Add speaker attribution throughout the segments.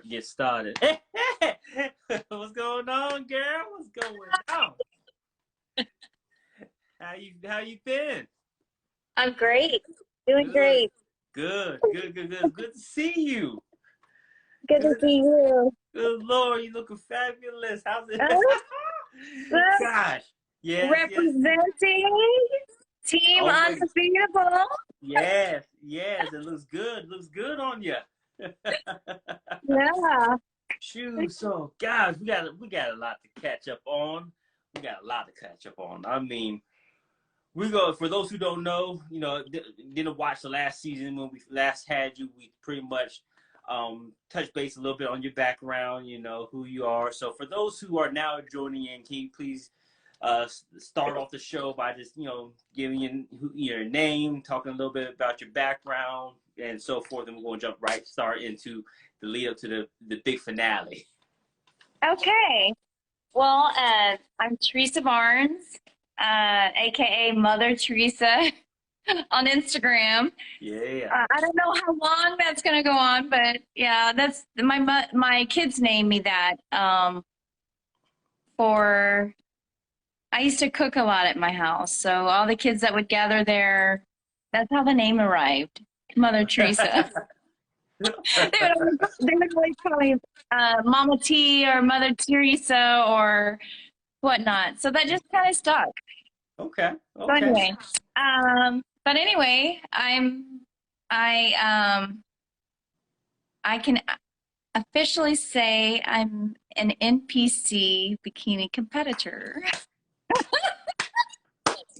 Speaker 1: Get started. What's going on, girl? What's going on? How you been?
Speaker 2: I'm great. Doing
Speaker 1: Good,
Speaker 2: great.
Speaker 1: good. Good to see you.
Speaker 2: Good to
Speaker 1: Good,
Speaker 2: see you.
Speaker 1: good Lord, you looking fabulous. How's it?
Speaker 2: Uh, uh,
Speaker 1: Gosh, yes.
Speaker 2: Representing Team
Speaker 1: Always,
Speaker 2: Undefeatable.
Speaker 1: yes. It looks good on you.
Speaker 2: Yeah.
Speaker 1: Shoot, so guys, we got a lot to catch up on. I mean, we go for those who don't know, didn't watch the last season when we last had you. We pretty much touched base a little bit on your background, who you are. So for those who are now joining in, can you please start off the show by just giving your name, talking a little bit about your background and so forth, and we're going to start into the lead up to the big finale.
Speaker 2: Okay. Well, I'm Trecia Barnes, aka Mother Teresa on Instagram.
Speaker 1: Yeah.
Speaker 2: I don't know how long that's gonna go on, but yeah, that's my kids named me that. For I used to cook a lot at my house, so all the kids that would gather there, that's how the name arrived, Mother Teresa. They would always call me Mama T or Mother Teresa or whatnot. So that just kind of stuck.
Speaker 1: Okay.
Speaker 2: So anyway, but anyway, I I can officially say I'm an NPC bikini competitor.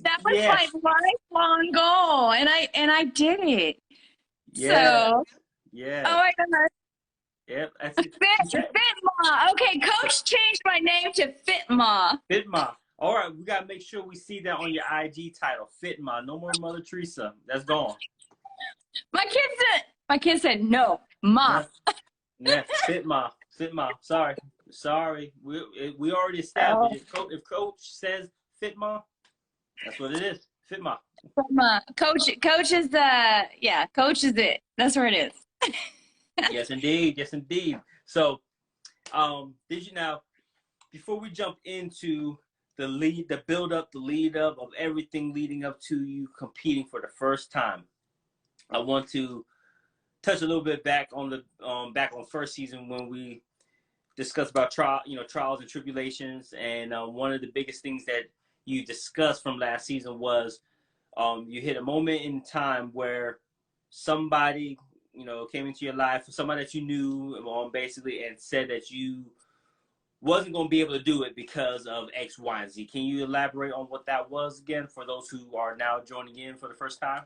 Speaker 2: That was
Speaker 1: Yes.
Speaker 2: my lifelong goal, and I did it.
Speaker 1: Yeah.
Speaker 2: So,
Speaker 1: Yeah.
Speaker 2: oh my goodness,
Speaker 1: Yep.
Speaker 2: Fitma. Okay, Coach changed my name to Fitma.
Speaker 1: Fitma. All right, we gotta make sure we see that on your IG title. Fitma. No more Mother Teresa. That's gone.
Speaker 2: My kid said no, Ma.
Speaker 1: Yeah. Fitma. Sorry. We already
Speaker 2: Oh,
Speaker 1: established it. If Coach says Fitma, that's what it is. Fitma.
Speaker 2: Fitma. Coach is Coach is it. That's where it is.
Speaker 1: Yes, indeed. So, did you now? Before we jump into the build up, the lead up of everything leading up to you competing for the first time, I want to touch a little bit back on first season when we discussed about trials and tribulations, and one of the biggest things that you discussed from last season was you hit a moment in time where somebody came into your life, somebody that you knew basically, and said that you wasn't going to be able to do it because of X, Y, and Z. Can you elaborate on what that was again for those who are now joining in for the first time?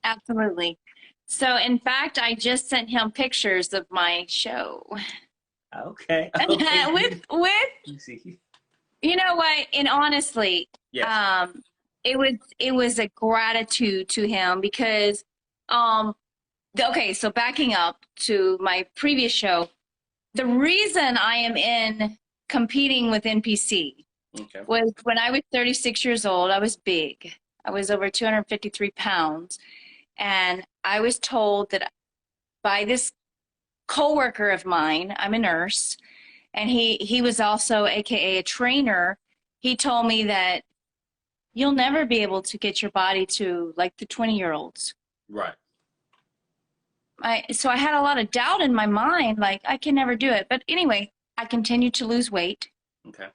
Speaker 2: Absolutely. So, in fact, I just sent him pictures of my show.
Speaker 1: Okay.
Speaker 2: with
Speaker 1: You see.
Speaker 2: you know what? And honestly,
Speaker 1: Yes.
Speaker 2: it was a gratitude to him because okay, so backing up to my previous show, the reason I am in competing with NPC was when I was 36 years old. I was big. I was over 253 pounds. And I was told that by this coworker of mine, I'm a nurse, and he was also AKA a trainer. He told me that you'll never be able to get your body to like the 20-year-olds.
Speaker 1: Right.
Speaker 2: So I had a lot of doubt in my mind, like I can never do it. But anyway, I continued to lose weight.
Speaker 1: Okay.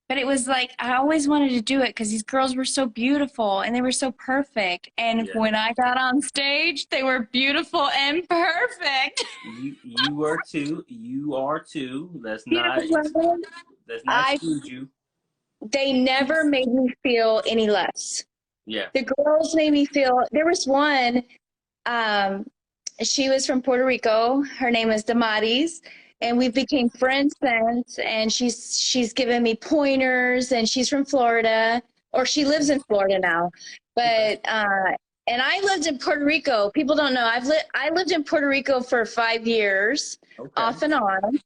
Speaker 2: But it was like I always wanted to do it because these girls were so beautiful and they were so perfect. And when I got on stage, they were beautiful and perfect.
Speaker 1: You were too. You are too. Let's not exclude you.
Speaker 2: They never made me feel any less.
Speaker 1: Yeah.
Speaker 2: The girls made me feel. There was one. She was from Puerto Rico. Her name is Damaris. And we became friends since, and she's given me pointers, and she's from Florida, or she lives in Florida now. But and I lived in Puerto Rico. People don't know I lived in Puerto Rico for 5 years, off and on.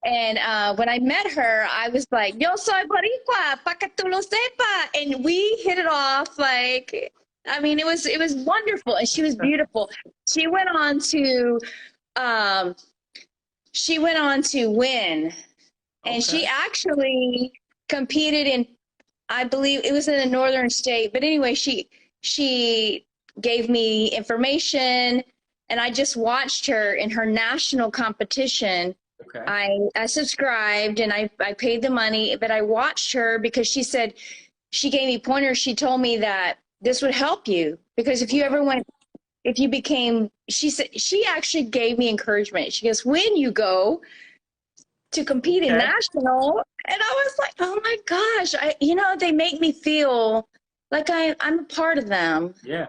Speaker 2: And when I met her, I was like, "Yo soy boricua, pa que tú lo sepa," and we hit it off like. I mean, it was wonderful, and she was beautiful. She went on to she went on to win, and she actually competed in, I believe it was in a northern state, but anyway, she gave me information, and I just watched her in her national competition.
Speaker 1: Okay.
Speaker 2: I subscribed and I paid the money, but I watched her because she said, she gave me pointers. She told me that this would help you because if you ever went, if you became, she said, she actually gave me encouragement. She goes, when you go to compete in national, and I was like, oh my gosh, they make me feel like I'm a part of them.
Speaker 1: Yeah.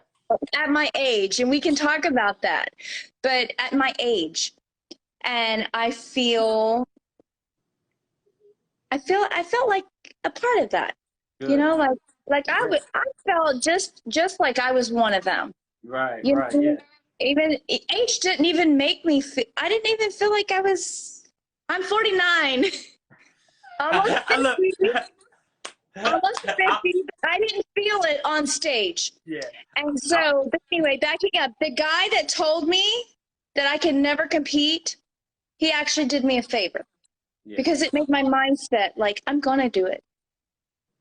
Speaker 2: At my age, and we can talk about that, but at my age, and I felt like a part of that.
Speaker 1: Good.
Speaker 2: You know, like I felt just like I was one of them.
Speaker 1: Right,
Speaker 2: you
Speaker 1: right,
Speaker 2: know?
Speaker 1: yeah.
Speaker 2: Even age didn't even make me feel, I didn't even feel like I'm 49. Almost 50. Almost 50. I didn't feel it on stage.
Speaker 1: Yeah.
Speaker 2: And so, but anyway, backing up, the guy that told me that I could never compete, he actually did me a favor because it made my mindset like, I'm going to do it.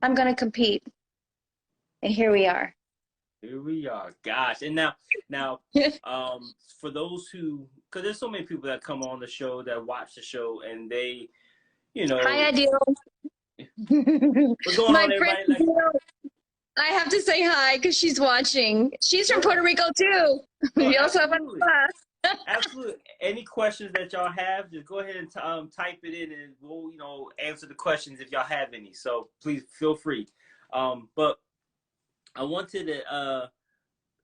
Speaker 2: I'm going to compete. And here we are.
Speaker 1: Here we are. Gosh. And now, for those who, because there's so many people that come on the show that watch the show and they,
Speaker 2: Hi, Adil.
Speaker 1: What's going on, everybody?
Speaker 2: I have to say hi because she's watching. She's from Puerto Rico too. We also have a class.
Speaker 1: Absolutely. Any questions that y'all have, just go ahead and type it in, and we'll answer the questions if y'all have any. So please feel free. But I wanted to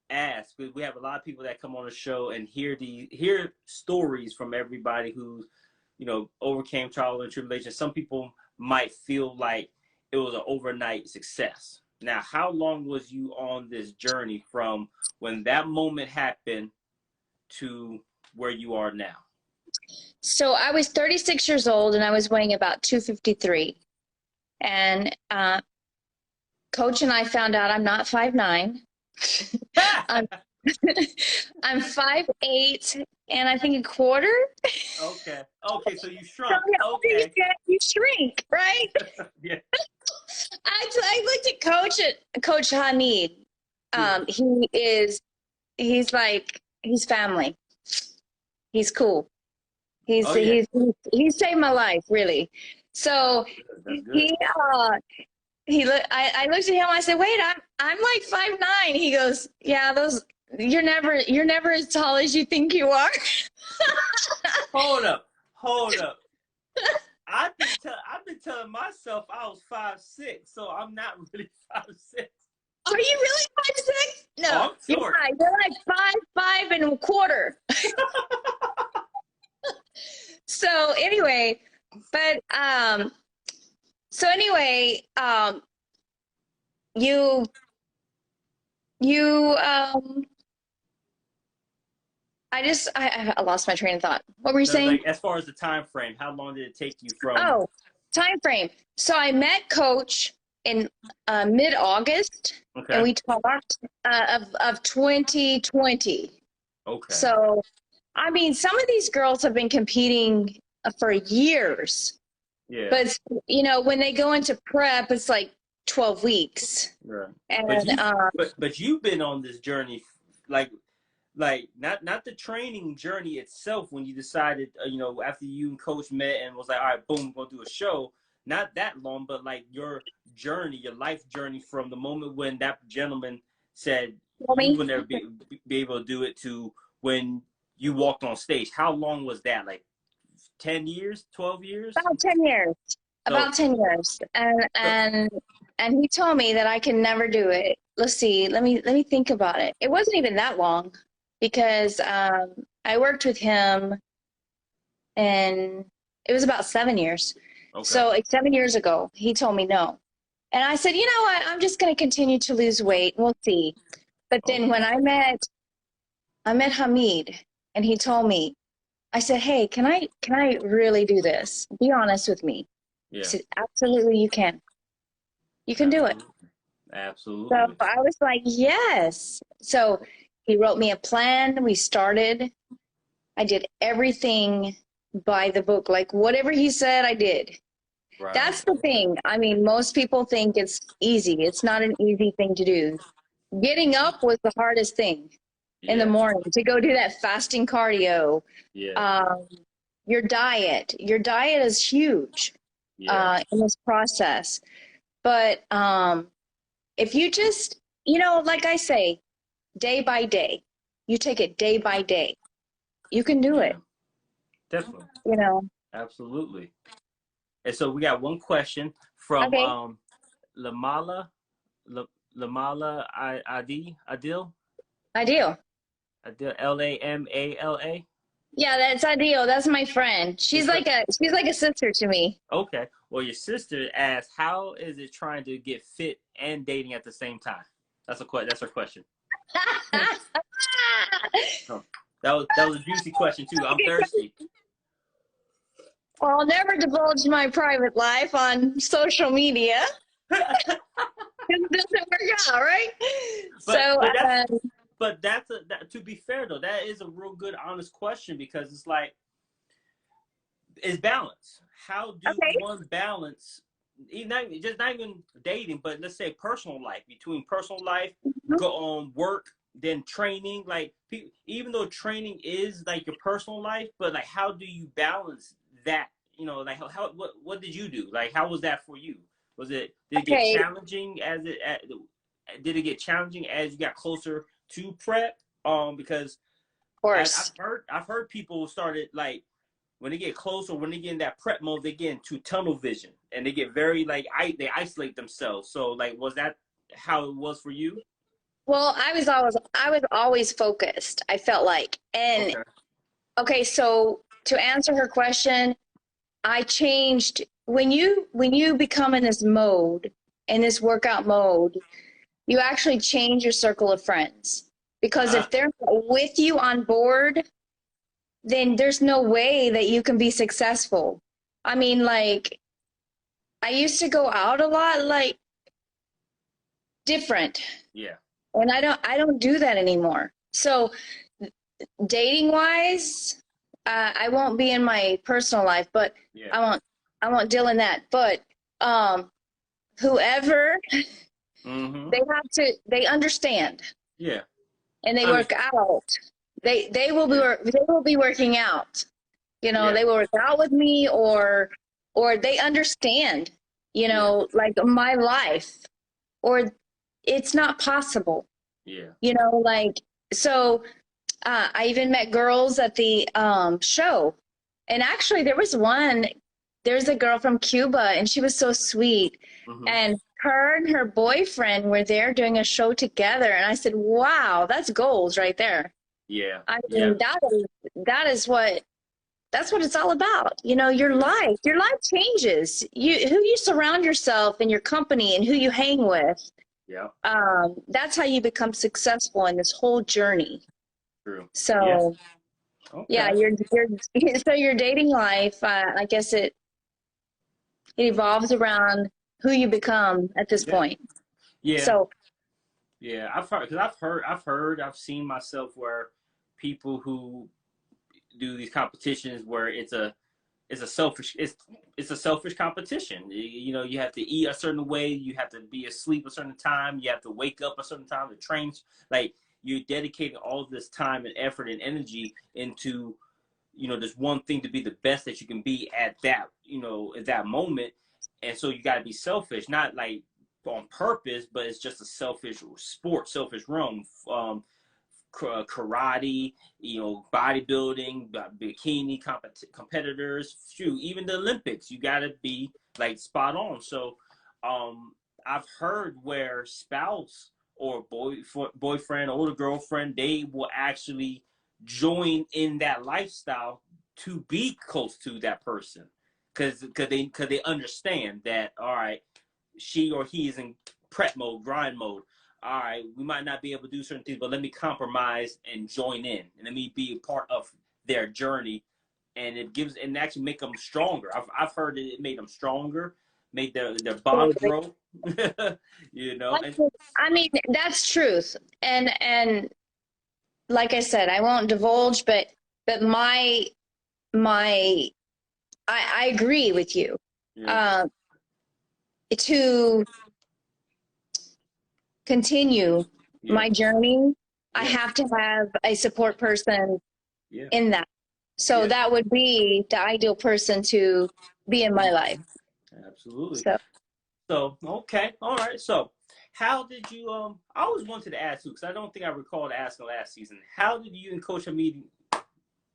Speaker 1: ask, because we have a lot of people that come on the show and hear stories from everybody who overcame trial and tribulation. Some people might feel like it was an overnight success. Now, how long was you on this journey from when that moment happened to where you are now?
Speaker 2: So I was 36 years old and I was weighing about 253. And Coach and I found out I'm not 5'9". I'm 5'8" and I think a quarter.
Speaker 1: Okay, so you shrunk. Okay.
Speaker 2: You shrink, right?
Speaker 1: Yeah.
Speaker 2: I looked at Coach Hamid. He's family. He's cool. He saved my life, really. So I looked at him. I said, "Wait, I'm like 5'9". He goes, "Yeah, you're never as tall as you think you are."
Speaker 1: Hold up. I've been telling myself I was 5'6", so I'm not really 5'6".
Speaker 2: Are you really 5'6"? No,
Speaker 1: I'm short.
Speaker 2: You're like 5'5" and a quarter. So anyway, I lost my train of thought. What were you saying?
Speaker 1: Like, as far as the time frame, how long did it take you from?
Speaker 2: Oh, time frame. So I met Coach in mid-August, and we talked of 2020.
Speaker 1: Okay.
Speaker 2: So, I mean, some of these girls have been competing for years. Yeah. But when they go into prep, it's like 12 weeks.
Speaker 1: Right.
Speaker 2: And
Speaker 1: but you've been on this journey, like not the training journey itself when you decided, after you and Coach met and was like, all right, boom, we're gonna do a show. Not that long, but like your journey, your life journey from the moment when that gentleman said you would never be able to do it to when you walked on stage. How long was that? Like 10 years, 12 years?
Speaker 2: About 10 years. About 10 years. And he told me that I can never do it. Let's see. Let me think about it. It wasn't even that long because I worked with him and it was about 7 years. Okay. So like 7 years ago, he told me no. And I said, you know what? I'm just going to continue to lose weight. We'll see. But then when I met Hamid and he told me, I said, hey, can I really do this? Be honest with me. Yeah. He said, absolutely you can. You can do it.
Speaker 1: Absolutely.
Speaker 2: So I was like, yes. So he wrote me a plan. We started. I did everything by the book. Like whatever he said, I did.
Speaker 1: Right.
Speaker 2: That's the thing. I mean, most people think it's easy. It's not an easy thing to do. Getting up was the hardest thing in the
Speaker 1: Yeah.
Speaker 2: morning to go do that fasting cardio.
Speaker 1: Yeah.
Speaker 2: Um, your diet is huge
Speaker 1: Yeah.
Speaker 2: in this process. But if you just, like I say, day by day, you take it day by day, you can do
Speaker 1: Yeah.
Speaker 2: it,
Speaker 1: Definitely.
Speaker 2: you know.
Speaker 1: Absolutely. And so we got one question from
Speaker 2: Okay,
Speaker 1: Lamala La- Lamala Adil
Speaker 2: ideal.
Speaker 1: Adil Lamala.
Speaker 2: Yeah, that's ideal. That's my friend. She's like a sister to me.
Speaker 1: Okay. Well, your sister asked, "How is it trying to get fit and dating at the same time?" That's her question. Oh, that was a juicy question too. I'm thirsty.
Speaker 2: Well, I'll never divulge my private life on social media. It doesn't work out, right?
Speaker 1: but
Speaker 2: So,
Speaker 1: but that's but that's to be fair though, that is a real good honest question because it's like it's balance. How do
Speaker 2: okay.
Speaker 1: one balance not even dating, but let's say personal life between personal life, go on work, then training. Like even though training is like your personal life, but like how do you balance that? Like how what did you do? Like how was that for you? Did it get
Speaker 2: Okay, of
Speaker 1: challenging did it get challenging as you got closer to prep? Because
Speaker 2: course.
Speaker 1: I've heard people started like when they get close or when they get in that prep mode, they get into tunnel vision and they get very like they isolate themselves. So like, was that how it was for you?
Speaker 2: Well, I was always focused, I felt like. And
Speaker 1: Okay.
Speaker 2: okay, so to answer her question, I changed when you become in this mode, in this workout mode, you actually change your circle of friends. Because
Speaker 1: Uh,
Speaker 2: if they're not with you on board, then there's no way that you can be successful. I mean, like, I used to go out a lot, like different,
Speaker 1: yeah.
Speaker 2: and I don't do that anymore. So dating wise, I won't be in my personal life, but
Speaker 1: Yeah.
Speaker 2: I won't I won't deal in that. But um, whoever
Speaker 1: Mm-hmm.
Speaker 2: they understand
Speaker 1: Yeah.
Speaker 2: and they
Speaker 1: I mean,
Speaker 2: work out.
Speaker 1: yeah.
Speaker 2: They will be working out.
Speaker 1: Yeah.
Speaker 2: They will work out with me or they understand,
Speaker 1: Yeah.
Speaker 2: like my life or it's not possible,
Speaker 1: Yeah.
Speaker 2: like so I even met girls at the show. And actually there's a girl from Cuba and she was so sweet.
Speaker 1: Mm-hmm.
Speaker 2: And her and her boyfriend were there doing a show together. And I said, wow, that's goals right there.
Speaker 1: Yeah.
Speaker 2: I
Speaker 1: Yeah.
Speaker 2: mean, that is what that's what it's all about. Your life changes. Who you surround yourself and your company and who you hang with.
Speaker 1: Yeah.
Speaker 2: That's how you become successful in this whole journey.
Speaker 1: True. Yeah.
Speaker 2: So yeah,
Speaker 1: Okay.
Speaker 2: so your dating life, I guess it evolves around who you become at this
Speaker 1: Yeah.
Speaker 2: point.
Speaker 1: Yeah.
Speaker 2: So
Speaker 1: Yeah. I've seen myself where people who do these competitions where it's a selfish competition. You have to eat a certain way, you have to be asleep a certain time, you have to wake up a certain time to train. Like you're dedicating all this time and effort and energy into this one thing to be the best that you can be at that moment. And so you got to be selfish, not like on purpose, but it's just a selfish sport, selfish realm. Karate, bodybuilding, bikini competitors, shoot, even the Olympics, you got to be like spot on. So, I've heard where spouse or boyfriend, older girlfriend, they will actually join in that lifestyle to be close to that person, because they understand that, all right, she or he is in prep mode, grind mode. All right, we might not be able to do certain things, but let me compromise and join in, and let me be a part of their journey, and it actually make them stronger. I've heard that it made them stronger, made their bond grow. And
Speaker 2: I mean, that's truth. And like I said, I won't divulge, but my my I agree with you.
Speaker 1: Yeah.
Speaker 2: To continue
Speaker 1: Yeah.
Speaker 2: my journey, I
Speaker 1: Yeah.
Speaker 2: have to have a support person
Speaker 1: Yeah.
Speaker 2: in that. So
Speaker 1: Yeah.
Speaker 2: that would be the ideal person to be in my life.
Speaker 1: Absolutely.
Speaker 2: So
Speaker 1: So, okay. All right. So, how did you, I always wanted to ask you, because I don't think I recalled asking last season, how did you and Coach Hamid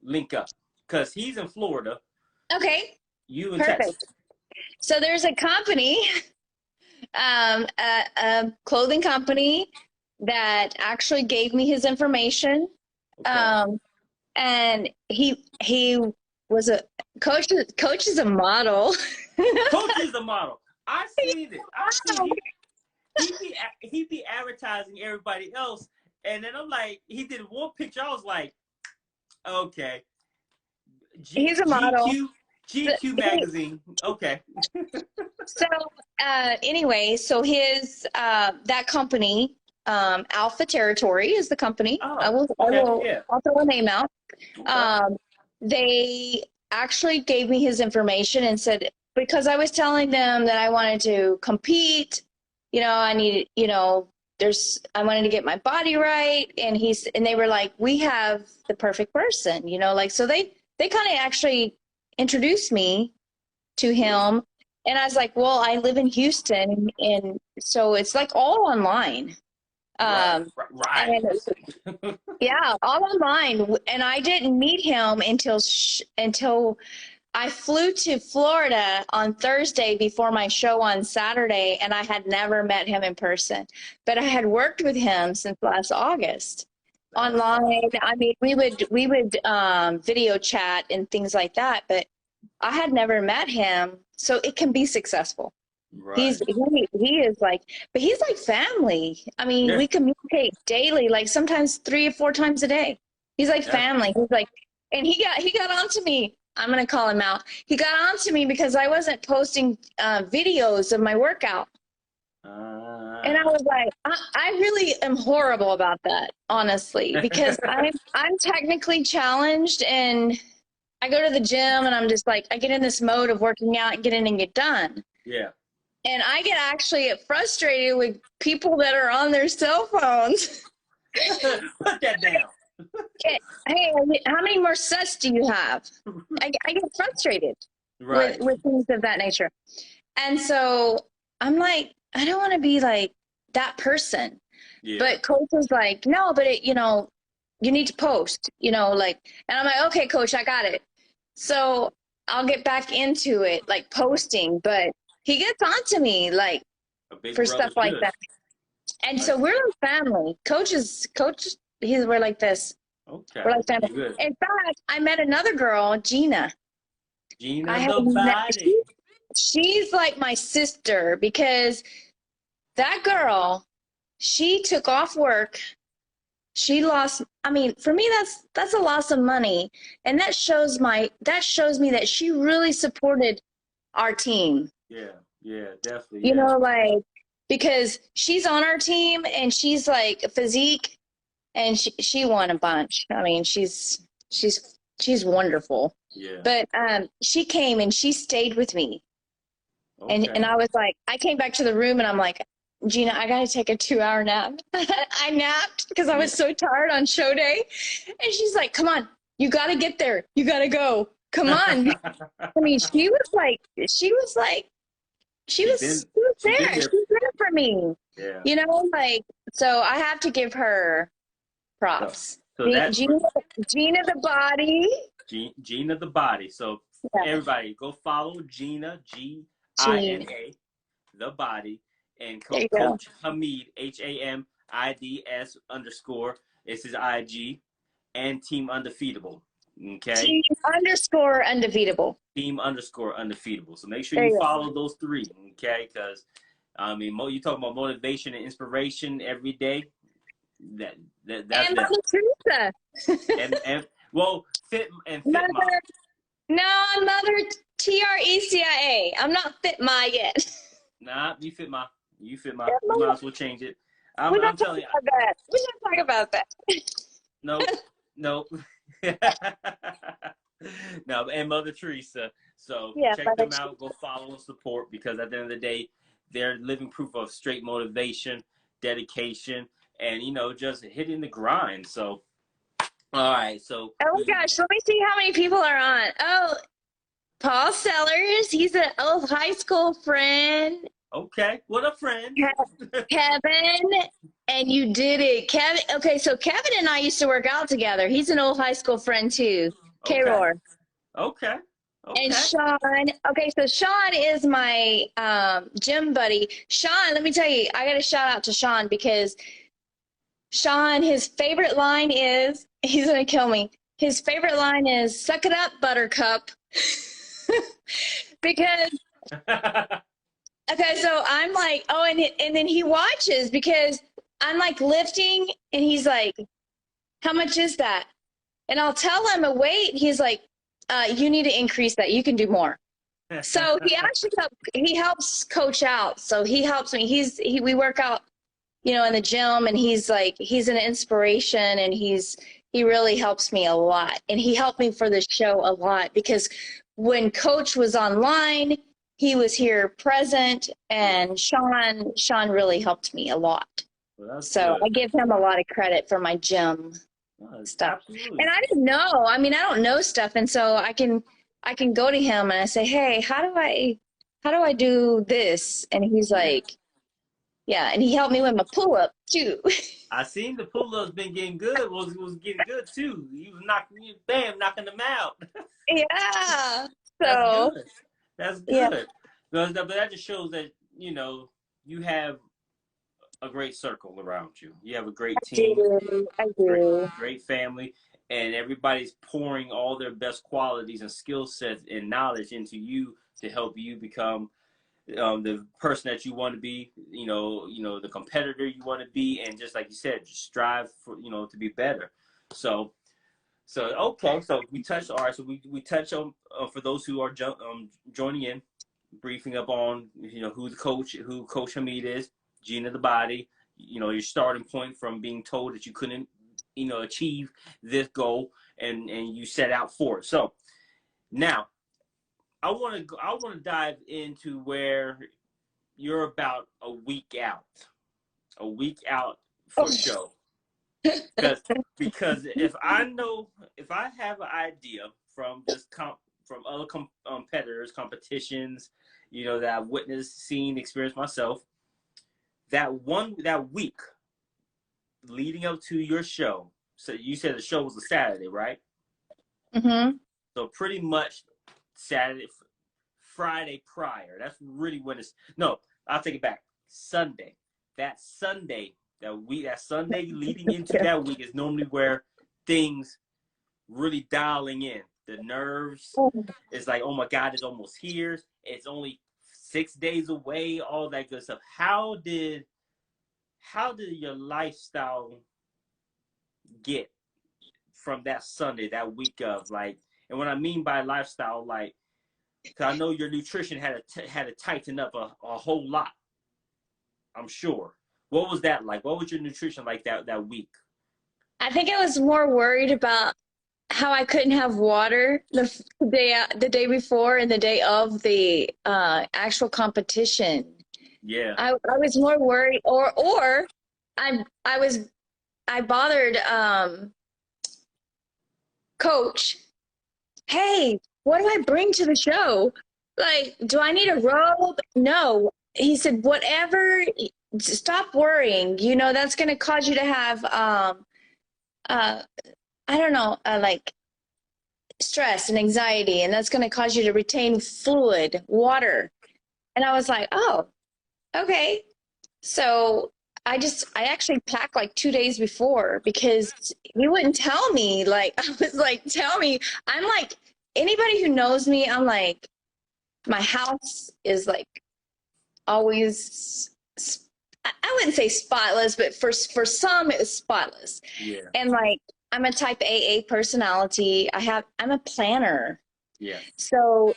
Speaker 1: link up? Because he's in Florida,
Speaker 2: okay,
Speaker 1: you in Texas.
Speaker 2: perfect. So there's a company, a clothing company that actually gave me his information.
Speaker 1: Okay.
Speaker 2: And he was a coach. Coach is a model.
Speaker 1: Coach is the model. I seen it. I seen he be advertising everybody else, and then I'm like, he did one picture. I was like, okay,
Speaker 2: He's a model.
Speaker 1: GQ GQ magazine. Okay.
Speaker 2: So anyway, so his that company, Alpha Territory is the company.
Speaker 1: Oh, okay. Yeah.
Speaker 2: I'll throw a name out.
Speaker 1: Okay.
Speaker 2: They actually gave me his information and said, because I was telling them that I wanted to compete, I needed, I wanted to get my body right. And they were like, we have the perfect person, so they kind of actually introduced me to him. And I was like, well, I live in Houston. And so it's like all online.
Speaker 1: Right. Right.
Speaker 2: And yeah, all online. And I didn't meet him until I flew to Florida on Thursday before my show on Saturday, and I had never met him in person. But I had worked with him since last August online. I mean, we would video chat and things like that, but I had never met him, so it can be successful.
Speaker 1: Right.
Speaker 2: He is like, but he's like family. I mean,
Speaker 1: Yeah.
Speaker 2: we communicate daily, like sometimes 3 or 4 times a day. He's like
Speaker 1: That's,
Speaker 2: family. He's like, and he got onto me. I'm gonna call him out. He got onto me because I wasn't posting videos of my workout, and I was like, I really am horrible about that, honestly, because I'm technically challenged, and I go to the gym, and I'm just like, I get in this mode of working out and get in and get done.
Speaker 1: yeah.
Speaker 2: And I get actually frustrated with people that are on their cell phones.
Speaker 1: Put that down.
Speaker 2: Hey, how many more sets do you have? I get frustrated
Speaker 1: Right.
Speaker 2: with things of that nature. And so I'm like, I don't want to be like that person.
Speaker 1: Yeah.
Speaker 2: But coach was like, no, but you need to post, and I'm like, okay, coach, I got it. So I'll get back into it, like posting, but he gets onto me like for stuff like that. And so we're like family. Coach, we're like this.
Speaker 1: Okay.
Speaker 2: We're like family.
Speaker 1: Good.
Speaker 2: In fact, I met another girl, Gina.
Speaker 1: Body.
Speaker 2: She's like my sister, because that girl, she took off work. She lost, I mean, for me, that's a loss of money. And that shows me that she really supported our team.
Speaker 1: Yeah, definitely. Yeah.
Speaker 2: Like, because she's on our team and she's like physique, and she won a bunch. I mean, she's wonderful.
Speaker 1: Yeah.
Speaker 2: But she came and she stayed with me.
Speaker 1: Okay.
Speaker 2: And I was like, I came back to the room and I'm like, Gina, I got to take a 2-hour nap. I napped because I was so tired on show day. And she's like, come on, you got to get there. You got to go. Come on. I mean, she was there. She was there. She was there for me.
Speaker 1: Yeah.
Speaker 2: Like, so I have to give her props.
Speaker 1: So that's
Speaker 2: Gina the body.
Speaker 1: Gina the body. So everybody go follow Gina, Gina, the body, and Coach Hamid, HAMIDS _ it's his IG, and Team Undefeatable. Okay.
Speaker 2: Team _ Undefeatable.
Speaker 1: Team _ Undefeatable. So make sure you follow those three, okay? Because I mean, you talk about motivation and inspiration every day. That's
Speaker 2: and Mother Trecia.
Speaker 1: and well, fit
Speaker 2: Mother. No, I'm Mother Trecia. I'm not Fit Ma yet.
Speaker 1: Nah, you fit my. You might as well change it. I'm telling you.
Speaker 2: We should talk about that.
Speaker 1: No. No, and Mother Teresa. So
Speaker 2: Yeah,
Speaker 1: check
Speaker 2: Mother
Speaker 1: them out. Go follow and support, because at the end of the day, they're living proof of straight motivation, dedication, and just hitting the grind. So all right, so
Speaker 2: Oh my gosh, let me see how many people are on. Oh, Paul Sellers, he's an old high school friend.
Speaker 1: okay, what a friend.
Speaker 2: Kevin, and you did it. Kevin, okay, so Kevin and I used to work out together. He's an old high school friend too.
Speaker 1: Okay,
Speaker 2: K-Roar.
Speaker 1: okay,
Speaker 2: And
Speaker 1: okay.
Speaker 2: Sean, okay, so Sean is my gym buddy. Sean, let me tell you, I got to shout out to Sean because Sean, his favorite line is, he's going to kill me. His favorite line is, suck it up, buttercup. Because, okay, so I'm like, oh, and then he watches because I'm like lifting and he's like, how much is that? And I'll tell him a weight. He's like, you need to increase that. You can do more. So he actually he helps coach out. So he helps me. We work out, in the gym, and he's an inspiration, and he really helps me a lot. And he helped me for the show a lot because when Coach was online, he was here present, and Sean really helped me a lot.
Speaker 1: Well,
Speaker 2: so
Speaker 1: good.
Speaker 2: I give him a lot of credit for my gym stuff.
Speaker 1: Absolutely.
Speaker 2: And I didn't know. I mean, I don't know stuff, and so I can go to him and I say, "Hey, how do I do this?" And he's like, "Yeah," and he helped me with my pull-up too.
Speaker 1: I seen the pull-ups been getting good. Was getting good too. You was knocking them out.
Speaker 2: Yeah.
Speaker 1: That's
Speaker 2: So
Speaker 1: good. That's
Speaker 2: yeah,
Speaker 1: good. But that just shows that you have a great circle around you. You have a great team,
Speaker 2: I
Speaker 1: great,
Speaker 2: do.
Speaker 1: great family, and everybody's pouring all their best qualities and skill sets and knowledge into you to help you become the person that you want to be. The competitor you want to be, and just like you said, just strive for to be better. So okay, so we touched. All right, so we touched on for those who are joining in, briefing up on who Coach Hamid is, Gene of the Body. Your starting point from being told that you couldn't achieve this goal, and you set out for it. So now I want to dive into where you're about a week out for show. Because if I have an idea from just from other competitors, competitions, that I've witnessed, seen, experienced myself, that week leading up to your show. So you said the show was a Saturday, right?
Speaker 2: Mm-hmm.
Speaker 1: So pretty much Saturday, Friday prior. That's really when it's no. I'll take it back. Sunday. That Sunday. That Sunday leading into that week is normally where things really dialing in. The nerves is like, oh my God, it's almost here. It's only 6 days away. All that good stuff. How did your lifestyle get from that Sunday, that week of like? And what I mean by lifestyle, like, because I know your nutrition had to tighten up a whole lot. I'm sure. What was that like? What was your nutrition like that week?
Speaker 2: I think I was more worried about how I couldn't have water the day before and the day of the actual competition.
Speaker 1: Yeah.
Speaker 2: I was more worried, or I bothered Coach. Hey, what do I bring to the show? Like, do I need a robe? No. He said, whatever. Stop worrying. That's going to cause you to have I don't know, like stress and anxiety, and that's going to cause you to retain fluid, water. And I was like, oh, okay. So I actually packed like 2 days before because he wouldn't tell me. Like, I was like, tell me. I'm like, anybody who knows me, I'm like, my house is like always, I wouldn't say spotless, but for some it was spotless.
Speaker 1: Yeah.
Speaker 2: And like, I'm a type AA personality. I'm a planner.
Speaker 1: Yeah.
Speaker 2: So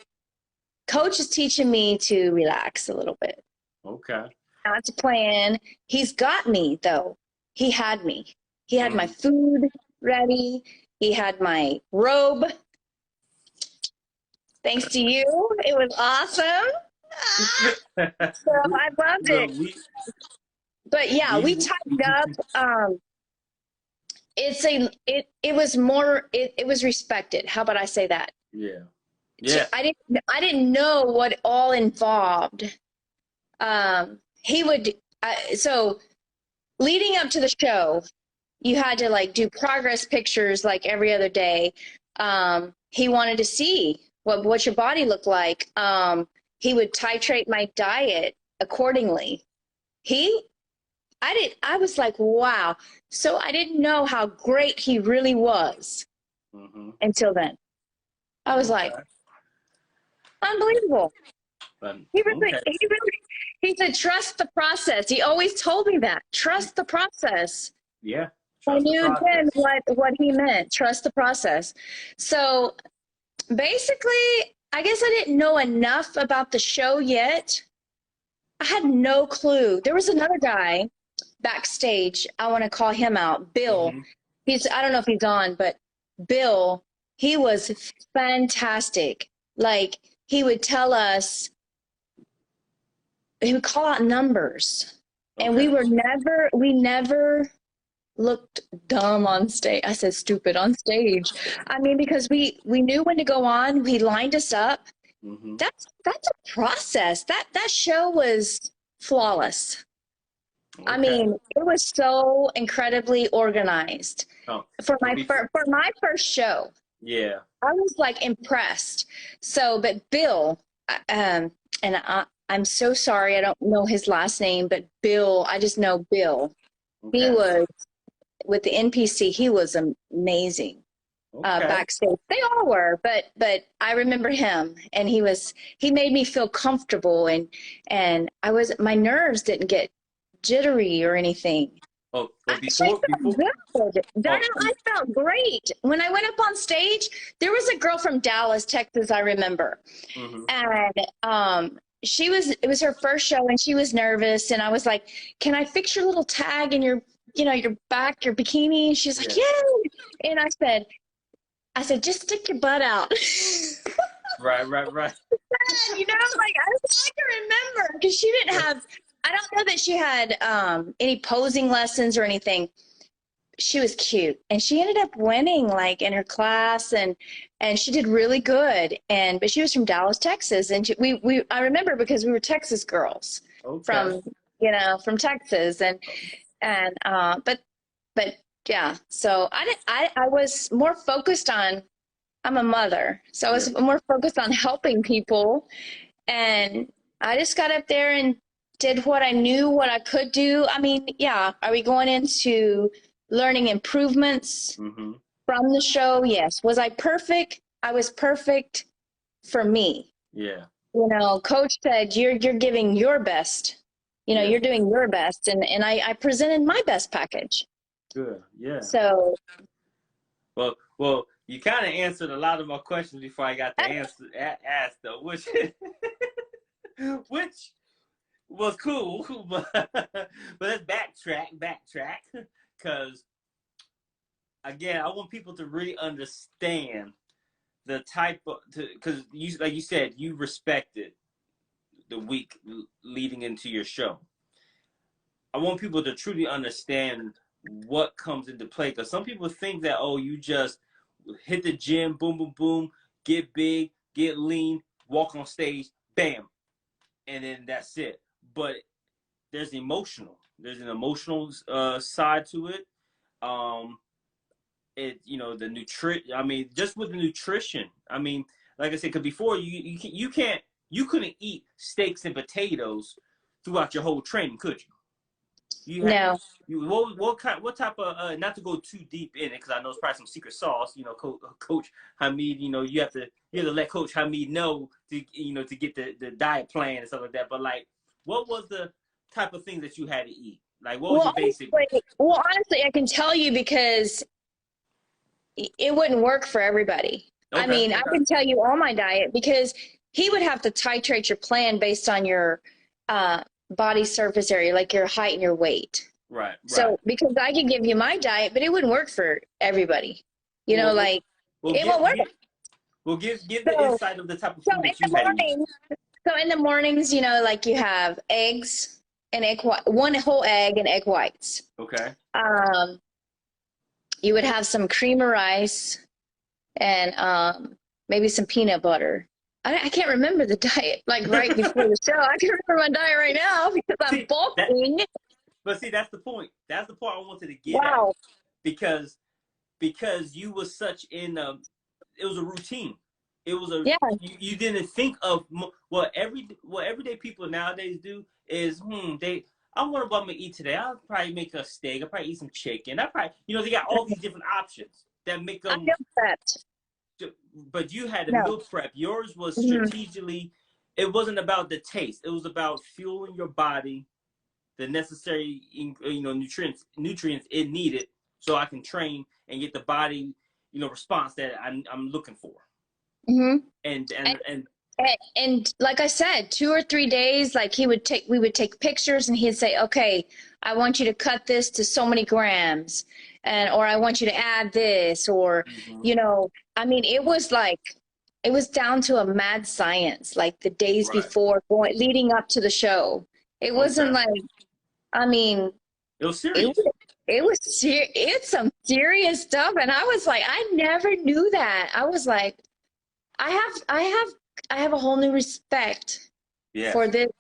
Speaker 2: Coach is teaching me to relax a little bit.
Speaker 1: Okay.
Speaker 2: Not to plan. He's got me though. He had me. He had my food ready. He had my robe. Thanks to you. It was awesome. So I loved
Speaker 1: Well,
Speaker 2: it. But yeah, we
Speaker 1: we
Speaker 2: tightened up. It was respected. How about I say that?
Speaker 1: yeah. Yeah.
Speaker 2: I didn't know what all involved. He would so leading up to the show, you had to like do progress pictures like every other day. He wanted to see what your body looked like. He would titrate my diet accordingly. I was like, wow. So I didn't know how great he really was until then. I was like, unbelievable. He said, trust the process. He always told me that. Trust the process.
Speaker 1: Yeah.
Speaker 2: I knew then what he meant. Trust the process. So basically, I guess I didn't know enough about the show yet. I had no clue. There was another guy backstage. I want to call him out. Bill. I don't know if he's on, but Bill, he was fantastic. Like, he would tell us, he would call out numbers. And we never looked dumb on stage. I said stupid on stage. I mean, because we knew when to go on. He lined us up. That's a process. That show was flawless. I mean, it was so incredibly organized. For my first show. Yeah. I was like impressed. So, but Bill, and I'm so sorry, I don't know his last name, but Bill, I just know Bill. He was with the NPC. He was amazing. Backstage, they all were, but I remember him, and he made me feel comfortable, and my nerves didn't get jittery or anything. I felt great when I went up on stage. There was a girl from Dallas, Texas, I remember, and it was her first show, and she was nervous, and I was like, "Can I fix your little tag in your back, your bikini?" And she's like, "Yeah," and I said, "Just stick your butt out."
Speaker 1: Right.
Speaker 2: Like, I can remember, because she didn't have, I don't know that she had any posing lessons or anything. She was cute, and she ended up winning like in her class, and she did really good. But she was from Dallas, Texas, and I remember because we were Texas girls from Texas, but yeah. So I was more focused on. I'm a mother, so I was more focused on helping people, and I just got up there and did what I knew, what I could do. I mean, yeah. Are we going into learning improvements from the show? Yes. Was I perfect? I was perfect for me. Yeah. Coach said, you're giving your best. You're doing your best, and I presented my best package.
Speaker 1: Good. Yeah.
Speaker 2: So.
Speaker 1: Well, you kind of answered a lot of my questions before I got the answer asked, though, which was cool, but let's backtrack, because again, I want people to really understand the type of, because like you said, you respected the week leading into your show. I want people to truly understand what comes into play, because some people think that, you just hit the gym, boom, boom, boom, get big, get lean, walk on stage, bam, and then that's it. But there's an emotional side to it. The nutrition. I mean, just with the nutrition. I mean, like I said, because before you couldn't eat steaks and potatoes throughout your whole training, could you? No. What type of, not to go too deep in it, because I know it's probably some secret sauce, Coach Hamid, you have to let Coach Hamid know to get the diet plan and stuff like that. But like, what was the type of things that you had to eat? Like, what was your basic?
Speaker 2: Well, honestly, I can tell you, because it wouldn't work for everybody. I mean, I can tell you all my diet, because he would have to titrate your plan based on your body surface area, like your height and your weight. Right. So, because I could give you my diet, but it wouldn't work for everybody. It won't work.
Speaker 1: Well, give the
Speaker 2: So,
Speaker 1: insight of the type of
Speaker 2: so
Speaker 1: food
Speaker 2: in
Speaker 1: that
Speaker 2: the
Speaker 1: you had to eat.
Speaker 2: morning, so in the mornings, you know, like you have eggs and egg white, one whole egg and egg whites.
Speaker 1: Okay.
Speaker 2: Um, you would have some cream of rice and maybe some peanut butter. I can't remember the diet like right before the show. I can remember my diet right now because I'm
Speaker 1: See that,
Speaker 2: bulking.
Speaker 1: but see that's the point. That's the point I wanted to get at
Speaker 2: Wow.
Speaker 1: because you was such in it was a routine. It was a
Speaker 2: Yeah.
Speaker 1: you didn't think of what everyday people nowadays do is I wonder what I'm gonna eat today. I'll probably make a steak. I'll probably eat some chicken. I probably they got all these different options that make
Speaker 2: I
Speaker 1: them.
Speaker 2: know that.
Speaker 1: But you had a
Speaker 2: No.
Speaker 1: meal prep. Yours was
Speaker 2: Mhm.
Speaker 1: strategically. It wasn't about the taste. It was about fueling your body the necessary nutrients it needed so I can train and get the body response that I'm looking for.
Speaker 2: Mhm.
Speaker 1: And
Speaker 2: And,
Speaker 1: and and
Speaker 2: and like I said, 2 or 3 days, like we would take pictures, and he'd say, "Okay, I want you to cut this to so many grams, and or I want you to add this, or
Speaker 1: mm-hmm.
Speaker 2: you know, I mean, it was down to a mad science. Like the days
Speaker 1: Right.
Speaker 2: before, leading up to the show, it wasn't
Speaker 1: Okay.
Speaker 2: like, I mean,
Speaker 1: It was
Speaker 2: it
Speaker 1: serious.
Speaker 2: was it's some serious stuff, and I was like, I never knew that. I was like, I have a whole new respect for
Speaker 1: Yes.
Speaker 2: this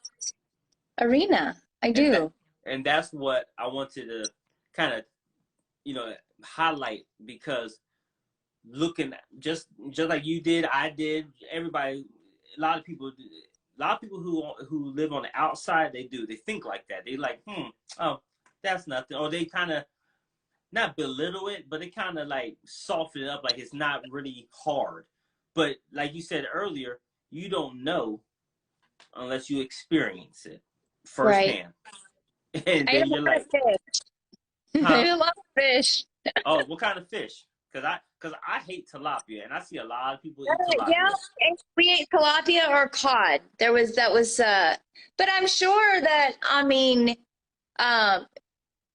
Speaker 2: arena. I
Speaker 1: And that
Speaker 2: do.
Speaker 1: and that's what I wanted to kind of highlight because looking just like you did, I did, everybody, a lot of people, who live on the outside, they think like that. They like, oh, that's nothing, or they kind of not belittle it, but they kind of like soften it up, like it's not really hard. But like you said earlier, you don't know unless you experience it
Speaker 2: Right.
Speaker 1: firsthand, and
Speaker 2: I ate
Speaker 1: then
Speaker 2: a
Speaker 1: you're
Speaker 2: lot of
Speaker 1: like,
Speaker 2: fish. I
Speaker 1: huh?
Speaker 2: ate a lot of fish.
Speaker 1: Oh, what kind of fish? Because I hate tilapia, and I see a lot of people eat
Speaker 2: Yeah,
Speaker 1: tilapia.
Speaker 2: and we ate tilapia or cod. But I'm sure that, I mean, um,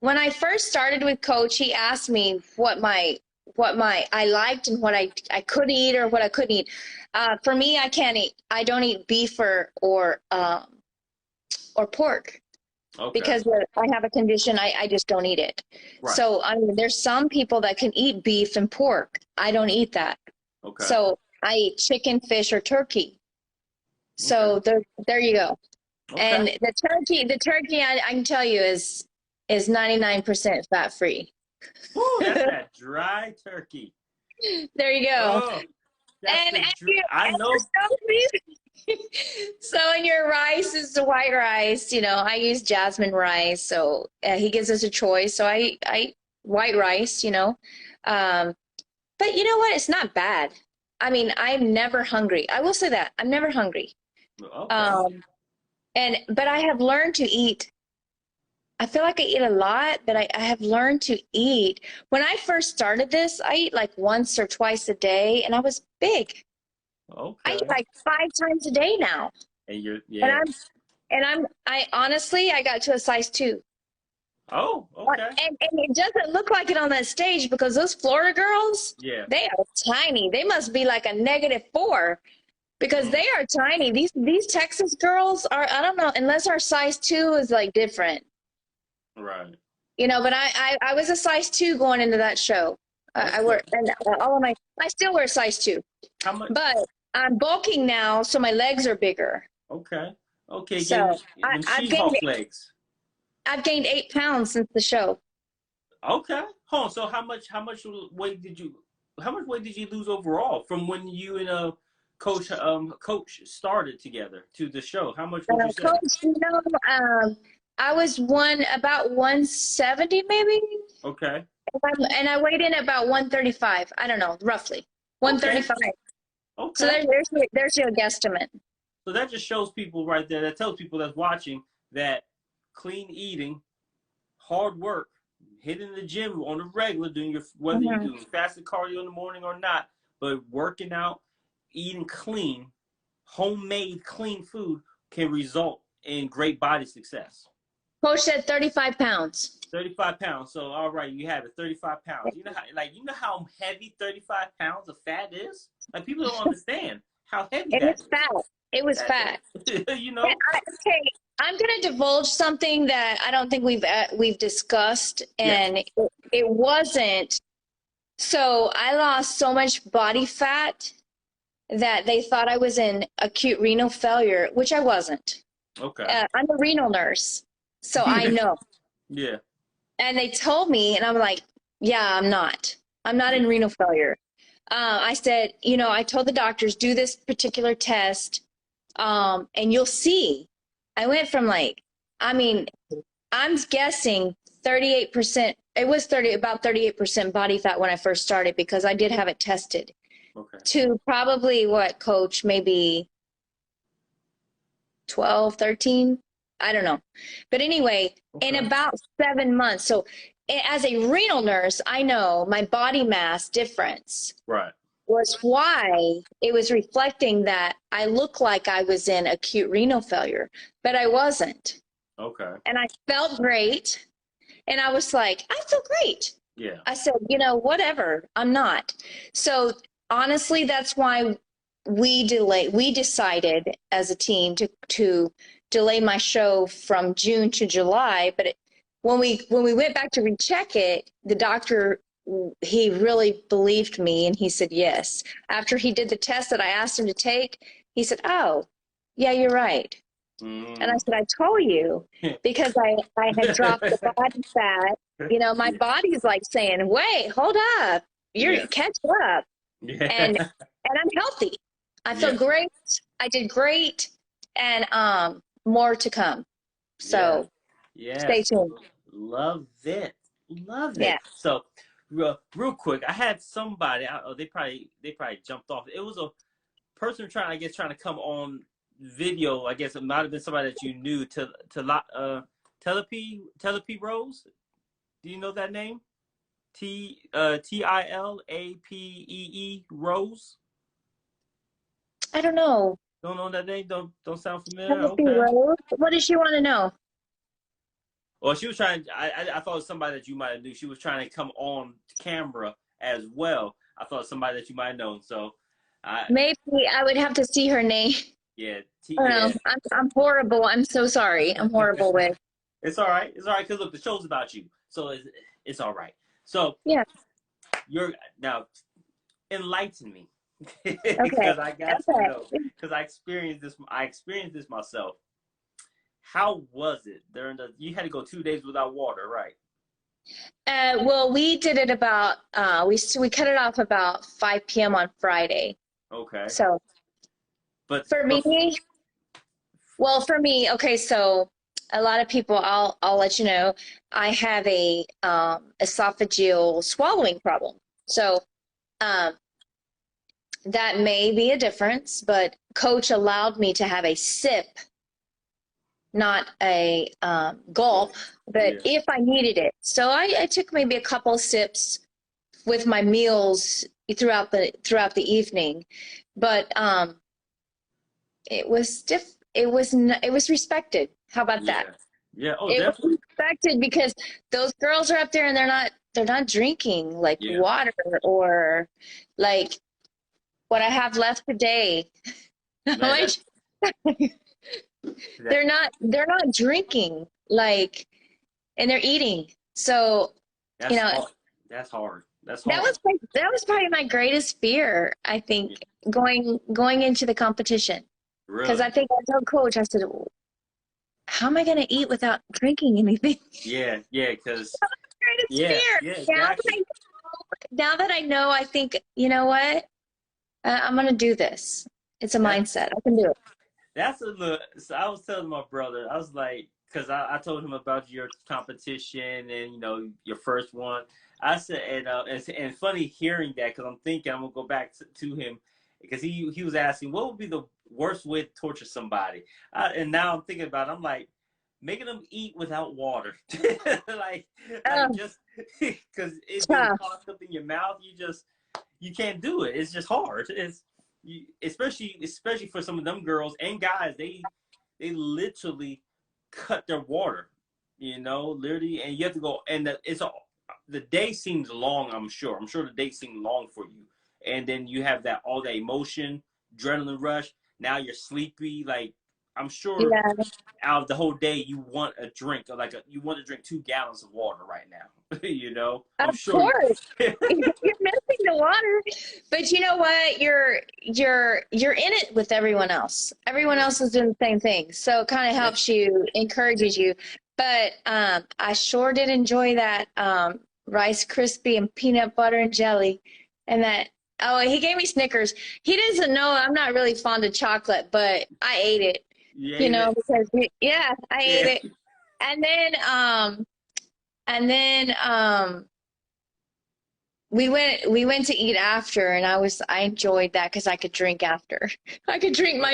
Speaker 2: when I first started with Coach, he asked me what my I liked and what I could eat or what I couldn't eat. For me, I can't eat. I don't eat beef or pork
Speaker 1: Okay,
Speaker 2: because I have a condition. I just don't eat it.
Speaker 1: right.
Speaker 2: So I mean, there's some people that can eat beef and pork. I don't eat that.
Speaker 1: Okay,
Speaker 2: So I eat chicken, fish, or turkey.
Speaker 1: okay,
Speaker 2: So there you go.
Speaker 1: okay.
Speaker 2: And the turkey, I can tell you is 99% fat free.
Speaker 1: Woo, that's
Speaker 2: There
Speaker 1: that dry turkey.
Speaker 2: you go.
Speaker 1: Oh, that's the I
Speaker 2: And
Speaker 1: know.
Speaker 2: so in your rice is the white rice. You know, I use jasmine rice. So he gives us a choice. So I white rice. You know, um, but you know what? It's not bad. I mean, I'm never hungry. I will say that I'm never hungry.
Speaker 1: Okay.
Speaker 2: Um, but I have learned to eat. I feel like I eat a lot, but I have learned to eat. When I first started this, I eat like once or twice a day, and I was big. I eat
Speaker 1: Okay.
Speaker 2: like 5 times a day now.
Speaker 1: And you're
Speaker 2: And
Speaker 1: yeah.
Speaker 2: I honestly, I got to a size 2.
Speaker 1: Oh, okay.
Speaker 2: And it doesn't look like it on that stage because those Florida girls,
Speaker 1: Yeah.
Speaker 2: they are tiny. They must be like a -4 because
Speaker 1: Mm,
Speaker 2: they are tiny. These Texas girls are, I don't know, unless our size 2 is like different.
Speaker 1: right.
Speaker 2: You know, but I was a size 2 going into that show. I
Speaker 1: Okay.
Speaker 2: wear, and all of my, I still wear size 2,
Speaker 1: How much?
Speaker 2: but I'm bulking now, so my legs are bigger.
Speaker 1: Okay. Okay. Getting
Speaker 2: So
Speaker 1: them
Speaker 2: I've gained
Speaker 1: She-Hulk legs.
Speaker 2: 8 pounds since the show.
Speaker 1: Okay. Hold on. So weight did you? How much weight did you lose overall from when you and coach started together to the show? How much would you say?
Speaker 2: Coach, you know, I was about 170 maybe,
Speaker 1: Okay.
Speaker 2: and I weighed in about 135. I don't know, roughly
Speaker 1: Okay.
Speaker 2: 135. So
Speaker 1: Okay.
Speaker 2: there's your guesstimate.
Speaker 1: So that just shows people right there. That tells people that's watching that clean eating, hard work, hitting the gym on the regular, doing your whether you're
Speaker 2: Mhm.
Speaker 1: doing fasted cardio in the morning or not, but working out, eating clean, homemade clean food can result in great body success.
Speaker 2: Coach said 35 pounds.
Speaker 1: 35 pounds. So all right, you have it. 35 pounds. You know how heavy 35 pounds of fat is? Like people don't understand how heavy
Speaker 2: It
Speaker 1: that
Speaker 2: was
Speaker 1: is.
Speaker 2: fat. It was fat.
Speaker 1: You know?
Speaker 2: Okay, I'm going to divulge something that I don't think we've discussed,
Speaker 1: Yes.
Speaker 2: and it wasn't. So I lost so much body fat that they thought I was in acute renal failure, which I wasn't.
Speaker 1: Okay.
Speaker 2: I'm a renal nurse, so I know.
Speaker 1: Yeah.
Speaker 2: And they told me, and I'm like, yeah, I'm not. I'm not in renal failure. I said, you know, I told the doctors, do this particular test, and you'll see. I went from like, I mean, I'm guessing 38%. It was about 38% body fat when I first started because I did have it tested.
Speaker 1: Okay.
Speaker 2: To probably what, coach, maybe 12, 13? I don't know. But anyway, in about 7 months. So as a renal nurse, I know my body mass difference
Speaker 1: Right.
Speaker 2: was why it was reflecting that I looked like I was in acute renal failure, but I wasn't.
Speaker 1: Okay.
Speaker 2: And I felt great. And I was like, I feel great.
Speaker 1: Yeah.
Speaker 2: I said, you know, whatever, I'm not. So honestly, that's why we decided as a team to delay my show from June to July. But when we went back to recheck it, the doctor, he really believed me and he said yes. After he did the test that I asked him to take, he said, oh, yeah, you're right. And I said, I told you, because I had dropped the body fat. You know, my body's like saying, wait, hold up. You're catch up.
Speaker 1: Yeah.
Speaker 2: And I'm healthy. I feel great. I did great. And more to come. So stay tuned.
Speaker 1: Love it. Love it.
Speaker 2: Yeah.
Speaker 1: So real quick, I had somebody, they probably jumped off. It was a person trying to come on video. I guess it might have been somebody that you knew, Telepe Rose. Do you know that name? Tilapeee Rose.
Speaker 2: I don't know.
Speaker 1: Don't know that name? Don't sound familiar?
Speaker 2: Okay.
Speaker 1: Okay.
Speaker 2: What does she want to know?
Speaker 1: Well, she was trying. I thought it was somebody that you might have knew. She was trying to come on camera as well. I thought somebody that you might have known. So,
Speaker 2: maybe I would have to see her name.
Speaker 1: Yeah.
Speaker 2: I'm horrible. I'm so sorry. I'm horrible with.
Speaker 1: It's all right. It's all right because look, the show's about you, so it's all right. So
Speaker 2: yeah,
Speaker 1: you're now enlighten me because
Speaker 2: okay.
Speaker 1: I got to know because I experienced this. I experienced this myself. How was it during you had to go 2 days without water, right?
Speaker 2: Well, we did it about we cut it off about 5 p.m. on Friday.
Speaker 1: Okay.
Speaker 2: So,
Speaker 1: but
Speaker 2: for me, okay. So, a lot of people, I'll let you know, I have a esophageal swallowing problem. So, that may be a difference, but coach allowed me to have a sip, not a gulp, but if I needed it. So I took maybe a couple sips with my meals throughout the evening, but it was it was respected. How about that?
Speaker 1: Yeah. Oh,
Speaker 2: it
Speaker 1: definitely.
Speaker 2: was respected because those girls are up there and they're not drinking like water or like what I have left today. They're not drinking like, and they're eating. So
Speaker 1: that's hard. That's hard.
Speaker 2: That was probably my greatest fear, I think, going into the competition. Because I think I told coach, I said, how am I going to eat without drinking anything?
Speaker 1: Yeah, because
Speaker 2: greatest fear. Exactly. Now that I know, I think, you know what? I'm going to do this. It's a mindset. I can do it.
Speaker 1: That's a look. So I was telling my brother, I was like, because I told him about your competition and, you know, your first one. I said, and funny hearing that because I'm thinking I'm going to go back to him because he was asking, what would be the worst way to torture somebody? And now I'm thinking about it. I'm like, making them eat without water. like just because it's caught up in your mouth, you can't do it. It's just hard. Especially for some of them girls and guys, they literally cut their water, you know, literally, and you have to go. And the day seems long. I'm sure the day seemed long for you, and then you have that all that emotion, adrenaline rush. Now you're sleepy. Like I'm sure
Speaker 2: Yeah.
Speaker 1: out of the whole day, you want a drink, or like you want to drink 2 gallons of water right now. You know, I'm
Speaker 2: Of
Speaker 1: sure.
Speaker 2: course. You're missing the water. But you know what? You're in it with everyone else. Everyone else is doing the same thing. So it kind of
Speaker 1: Yeah,
Speaker 2: helps you, encourages you. But I sure did enjoy that Rice Krispie and peanut butter and jelly. And that, oh, he gave me Snickers. He doesn't know I'm not really fond of chocolate, but I ate it,
Speaker 1: you
Speaker 2: you
Speaker 1: ate
Speaker 2: know,
Speaker 1: it.
Speaker 2: because yeah, I ate
Speaker 1: Yeah,
Speaker 2: it. And then we went to eat after, and I enjoyed that because I could drink after. I could drink
Speaker 1: but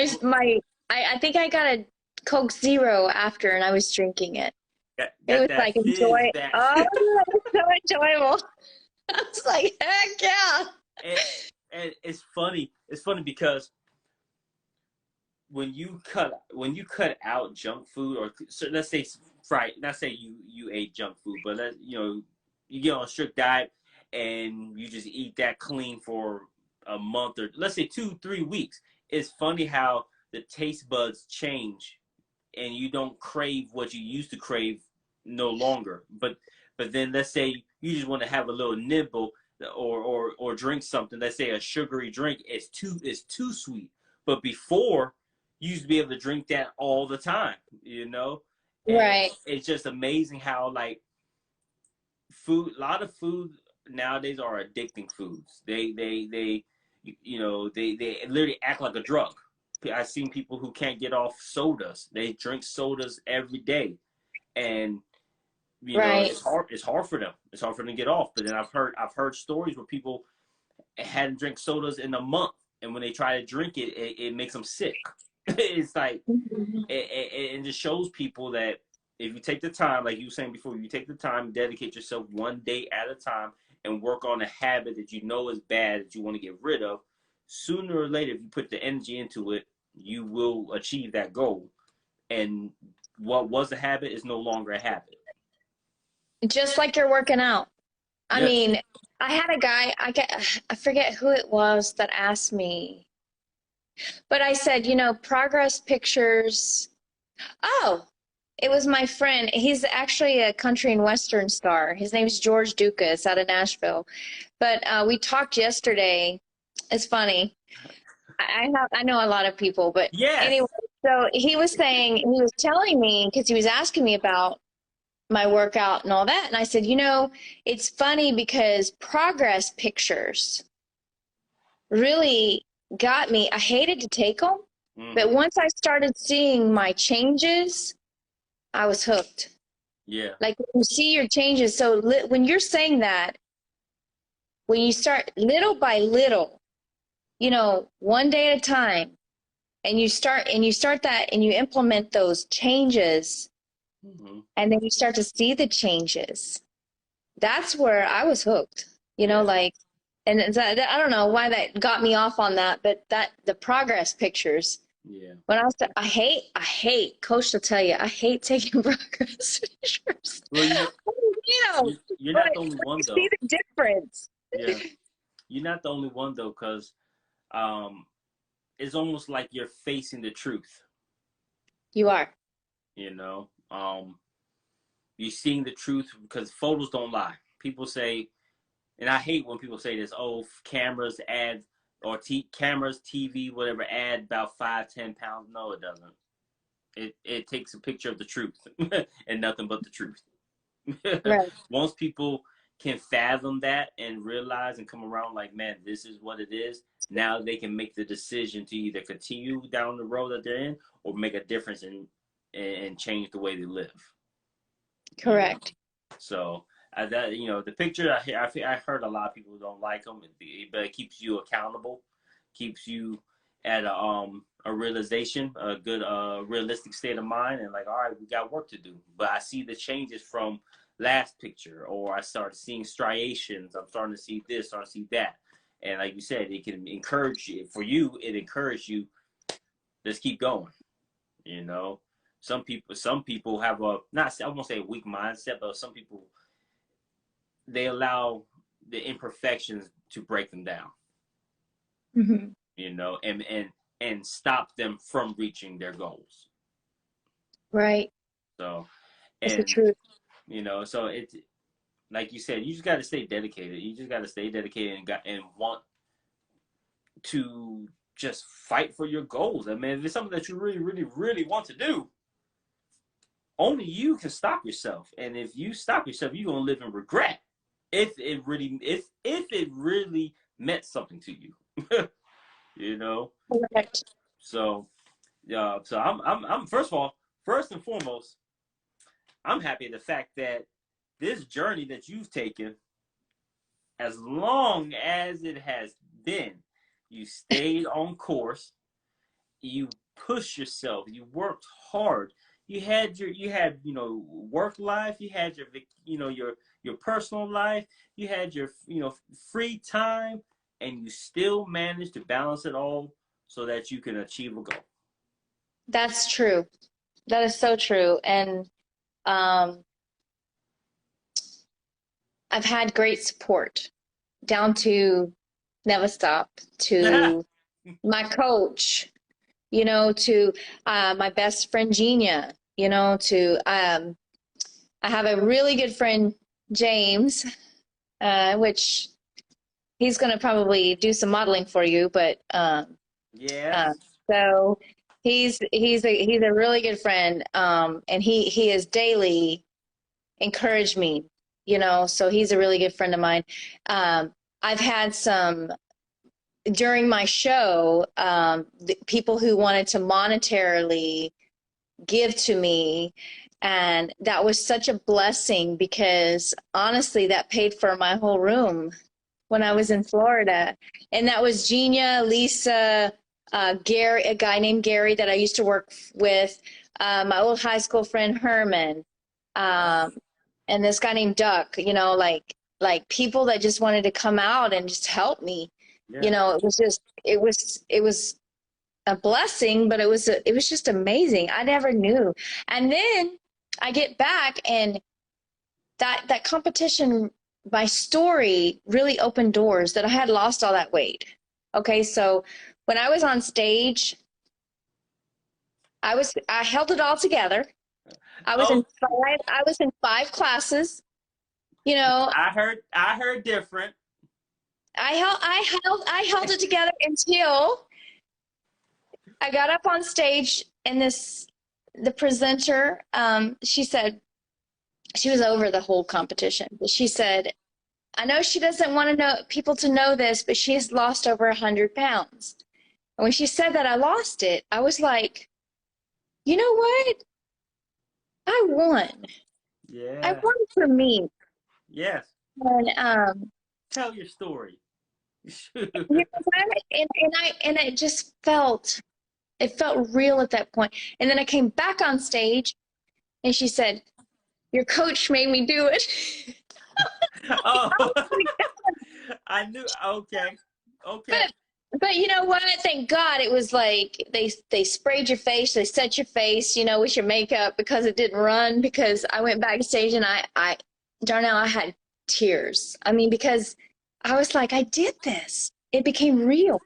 Speaker 2: I think I got a Coke Zero after, and I was drinking it. It was
Speaker 1: that
Speaker 2: like
Speaker 1: fizz,
Speaker 2: enjoy.
Speaker 1: that.
Speaker 2: Oh, it was so enjoyable. I was like, heck yeah.
Speaker 1: and, and it's funny. It's funny because when you cut out junk food, or so let's say fried, not say you ate junk food, but you get on a strict diet and you just eat that clean for a month, or let's say 2 3 weeks. It's funny how the taste buds change and you don't crave what you used to crave no longer. But then let's say you just want to have a little nibble, or drink something. Let's say a sugary drink. It's too sweet. But before, you used to be able to drink that all the time. And
Speaker 2: Right.
Speaker 1: it's just amazing how, like, food, a lot of food nowadays are addicting foods. They literally act like a drug. I've seen people who can't get off sodas. They drink sodas every day, and
Speaker 2: Right.
Speaker 1: it's hard. It's hard for them. It's hard for them to get off. But then I've heard stories where people hadn't drank sodas in a month, and when they try to drink it, it makes them sick. It's like
Speaker 2: Mhm.
Speaker 1: it just shows people that if you take the time, like you were saying before, you take the time, dedicate yourself one day at a time, and work on a habit that you know is bad that you want to get rid of. Sooner or later, if you put the energy into it, you will achieve that goal. And what was a habit is no longer a habit.
Speaker 2: Just like you're working out. I
Speaker 1: Yes.
Speaker 2: mean, I had a guy, I forget who it was that asked me, but I said, progress pictures. Oh, it was my friend. He's actually a country and western star. His name's George Dukas out of Nashville. But we talked yesterday. It's funny. I know a lot of people, but anyway,
Speaker 1: Yes.
Speaker 2: so he was telling me because he was asking me about my workout and all that, and I said, it's funny because progress pictures really got me. I hated to take them, but
Speaker 1: Hmm.
Speaker 2: once I started seeing my changes, I was hooked.
Speaker 1: Yeah.
Speaker 2: Like when you see your changes, so when you're saying that, when you start little by little, one day at a time, and you start that and you implement those changes,
Speaker 1: Hmm.
Speaker 2: and then you start to see the changes. That's where I was hooked.
Speaker 1: Yeah.
Speaker 2: Like, and I don't know why that got me off on that, but that the progress pictures.
Speaker 1: Yeah.
Speaker 2: When I hate, Coach will tell you, I hate taking progress pictures.
Speaker 1: Well,
Speaker 2: You know,
Speaker 1: you're
Speaker 2: but
Speaker 1: not the only
Speaker 2: when
Speaker 1: one
Speaker 2: you see
Speaker 1: though.
Speaker 2: the difference,
Speaker 1: Yeah. You're not the only one though, because um, it's almost like you're facing the truth.
Speaker 2: you are.
Speaker 1: You know, you're seeing the truth because photos don't lie. People say, and I hate when people say this. Oh, cameras add, or cameras, TV, whatever, add about 5 10 pounds. No, it doesn't. It takes a picture of the truth and nothing but the truth.
Speaker 2: Right.
Speaker 1: Once people can fathom that and realize and come around, like, man, this is what it is, now they can make the decision to either continue down the road that they're in, or make a difference and change the way they live. You know,
Speaker 2: Correct.
Speaker 1: so that the picture, I heard a lot of people don't like them, but it keeps you accountable, keeps you at a realization, a good realistic state of mind, and like, all right, we got work to do. But I see the changes from last picture, or I started seeing striations. I'm starting to see this, starting to see that, and like you said, it can encourage you. For you, it encouraged you. Let's keep going. You know, some people have a, not, I won't say a weak mindset, but some people, they allow the imperfections to break them down.
Speaker 2: Mm-hmm.
Speaker 1: you know, and stop them from reaching their goals.
Speaker 2: Right.
Speaker 1: So,
Speaker 2: That's the
Speaker 1: and
Speaker 2: truth.
Speaker 1: you know, so it's like you said, you just got to stay dedicated. You just got to stay dedicated and want to just fight for your goals. I mean, if it's something that you really, really, really want to do, only you can stop yourself. And if you stop yourself, you're gonna live in regret. If it really meant something to you, you know.
Speaker 2: Correct.
Speaker 1: So so I'm first of all, first and foremost, I'm happy at the fact that this journey that you've taken, as long as it has been, you stayed on course, you pushed yourself, you worked hard. You had work life, you had your personal life, you had your free time, and you still managed to balance it all so that you can achieve a goal.
Speaker 2: That's true. That is so true. And um, I've had great support down to NevaStop, to my coach, to my best friend Genia, to I have a really good friend James, which he's going to probably do some modeling for you, but
Speaker 1: Yes.
Speaker 2: so he's a really good friend, and he has daily encouraged me, so he's a really good friend of mine. I've had some during my show, people who wanted to monetarily give to me. And that was such a blessing because honestly, that paid for my whole room when I was in Florida. And that was Genia, Lisa, Gary, a guy named Gary that I used to work with, my old high school friend Herman, and this guy named Duck, like people that just wanted to come out and just help me.
Speaker 1: Yeah.
Speaker 2: It was a blessing, but it was just amazing. I never knew. And then I get back, and that competition, my story really opened doors that I had lost all that weight. Okay, so when I was on stage, I held it all together.
Speaker 1: Oh,
Speaker 2: I was in 5 classes. You know,
Speaker 1: I heard different.
Speaker 2: I held it together until I got up on stage, and the presenter, she said, she was over the whole competition, but she said, I know she doesn't want to know people to know this, but she has lost over 100 pounds. And when she said that I lost it, I was like, you know what? I won. I
Speaker 1: Yeah.
Speaker 2: won for me.
Speaker 1: Yes.
Speaker 2: And
Speaker 1: Tell your story.
Speaker 2: you know what? And it just felt real at that point. And then I came back on stage, and she said, your coach made me do it.
Speaker 1: Oh, I knew. Okay. Okay.
Speaker 2: But you know what? Thank God it was like they sprayed your face, they set your face, with your makeup because it didn't run. Because I went backstage, and Darnell, I had tears. I mean, because I was like, I did this. It became real.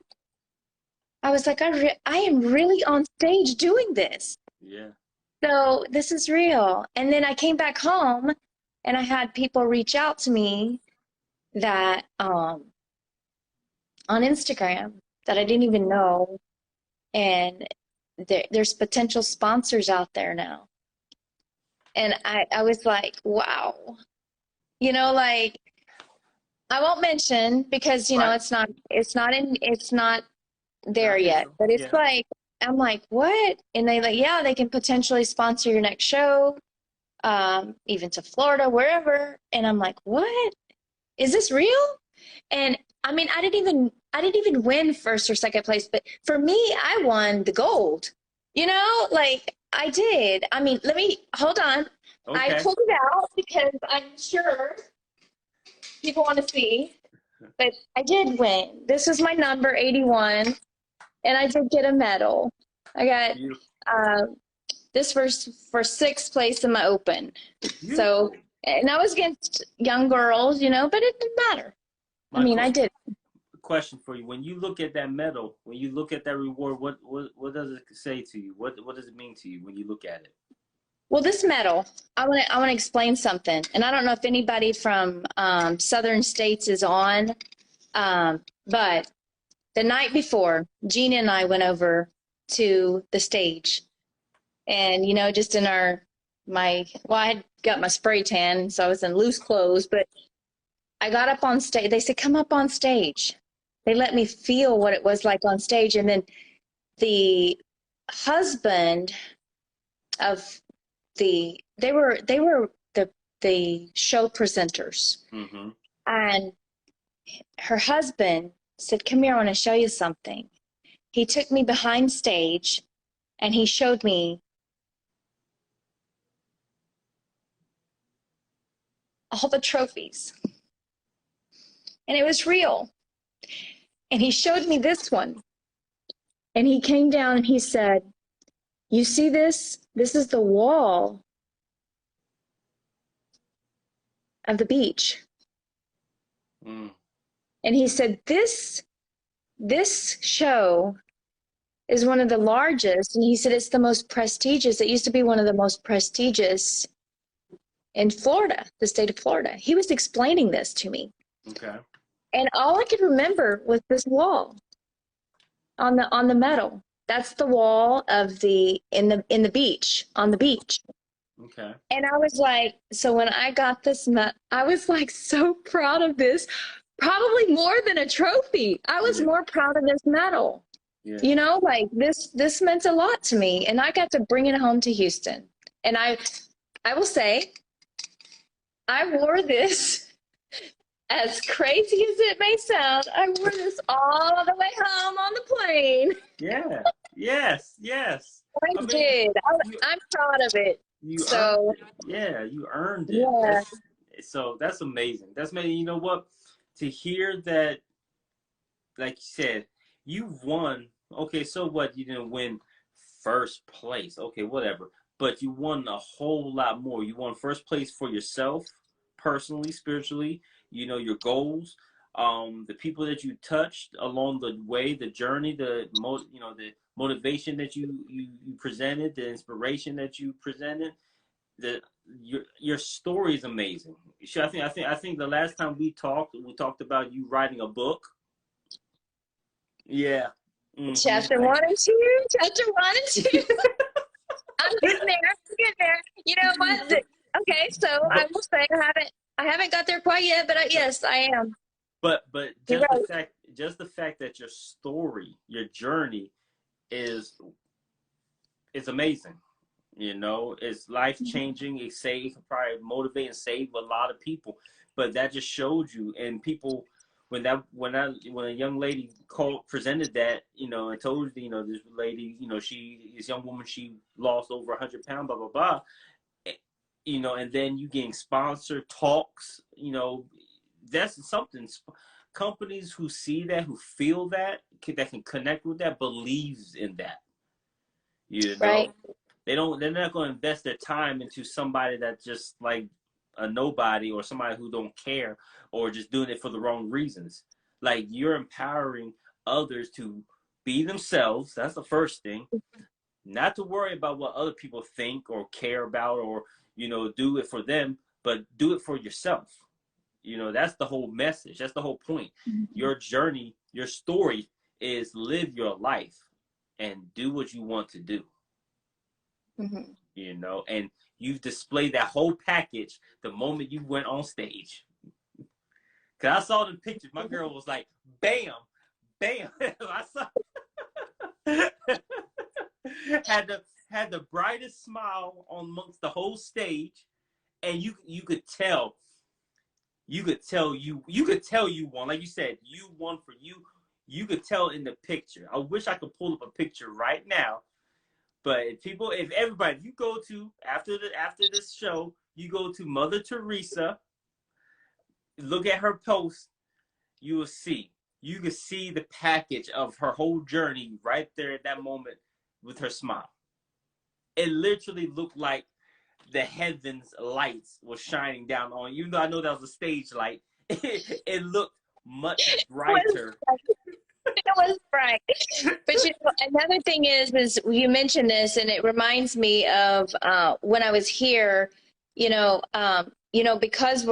Speaker 2: I was like, I am really on stage doing this.
Speaker 1: Yeah.
Speaker 2: So this is real. And then I came back home, and I had people reach out to me that on Instagram that I didn't even know, and there's potential sponsors out there now. And I was like, wow, like I won't mention because
Speaker 1: Right.
Speaker 2: it's not there
Speaker 1: Not
Speaker 2: yet,
Speaker 1: official.
Speaker 2: but it's
Speaker 1: Yeah.
Speaker 2: like I'm like, what? And they like, yeah, they can potentially sponsor your next show, even to Florida, wherever. And I'm like, what? Is this real? And I mean, I didn't even win first or second place, but for me, I won the gold. Like I did. I mean, let me hold on. I
Speaker 1: Okay.
Speaker 2: pulled it out because I'm sure people want to see, but I did win. This is my number 81, and I did get a medal. I got
Speaker 1: Beautiful.
Speaker 2: this for sixth place in my open. So,
Speaker 1: Beautiful.
Speaker 2: and I was against young girls, but it didn't matter. I
Speaker 1: My
Speaker 2: mean, I did.
Speaker 1: question for you. When you look at that medal, when you look at that reward, what does it say to you? What does it mean to you when you look at it?
Speaker 2: Well, this medal, I want to explain something, and I don't know if anybody from southern states is on, but the night before, Gina and I went over to the stage, and just in I had got my spray tan, so I was in loose clothes, but I got up on stage. They said, "Come up on stage." They let me feel what it was like on stage, and then the husband of they were the show presenters,
Speaker 1: Mm-hmm.
Speaker 2: and her husband said, "Come here, I want to show you something." He took me behind stage and he showed me all the trophies, and it was real. And he showed me this one, and he came down and he said, "You see this? This is the wall of the beach."
Speaker 1: Mm.
Speaker 2: And he said, this show is one of the largest. And he said, it's the most prestigious. It used to be one of the most prestigious in Florida, the state of Florida. He was explaining this to me.
Speaker 1: Okay.
Speaker 2: And all I could remember was this wall on the medal. That's the wall of in the beach, on the beach.
Speaker 1: Okay.
Speaker 2: And I was like, so when I got this I was like so proud of this, probably more than a trophy. I was more proud of this medal.
Speaker 1: Yeah.
Speaker 2: Like this meant a lot to me, and I got to bring it home to Houston. And I will say, I wore this, as crazy as it may sound, I wore this all the way home on the plane.
Speaker 1: Yeah. Yes. Yes.
Speaker 2: I did. I'm proud of it.
Speaker 1: You earned it. Yeah, you earned it.
Speaker 2: Yeah.
Speaker 1: That's amazing. That's amazing. You know what? To hear that, like you said, you won. Okay, so what? You didn't win first place. Okay, whatever. But you won a whole lot more. You won first place for yourself, personally, spiritually. Your goals, the people that you touched along the way, the journey, the motivation that you presented, the inspiration that you presented. Your story is amazing. I think the last time we talked about you writing a book. Yeah. Mm-hmm.
Speaker 2: Chapter 1 and 2. Chapter 1 and 2. I'm getting there. You know what? Okay, so I will say I haven't got there quite yet, but yes, I am.
Speaker 1: But just the fact that your story, your journey is amazing. It's life changing. It probably motivate and save a lot of people. But that just showed you, and people, when a young lady presented that, and told this lady, this young woman, she lost over 100 pounds, blah blah blah, and then you getting sponsored talks, that's something. Companies who see that, who feel that can connect with that, believes in that.
Speaker 2: Right.
Speaker 1: They're not going to invest their time into somebody that's just like a nobody, or somebody who don't care, or just doing it for the wrong reasons. Like, you're empowering others to be themselves. That's the first thing. Not to worry about what other people think or care about, or do it for them, but do it for yourself. That's the whole message. That's the whole point.
Speaker 2: Mm-hmm.
Speaker 1: Your journey, your story is live your life and do what you want to do.
Speaker 2: Mm-hmm.
Speaker 1: And you've displayed that whole package the moment you went on stage. Cause I saw the pictures. My girl was like, bam, bam. I saw had the brightest smile amongst the whole stage, and you could tell you won. Like you said, you won for you. You could tell in the picture. I wish I could pull up a picture right now. But if everybody, you go to after this show, you go to Mother Teresa, look at her post, you will see. You can see the package of her whole journey right there at that moment with her smile. It literally looked like the heavens lights was shining down on you. Even though I know that was a stage light, it looked much
Speaker 2: was
Speaker 1: brighter.
Speaker 2: it was bright. But another thing is you mentioned this, and it reminds me of when I was here. Because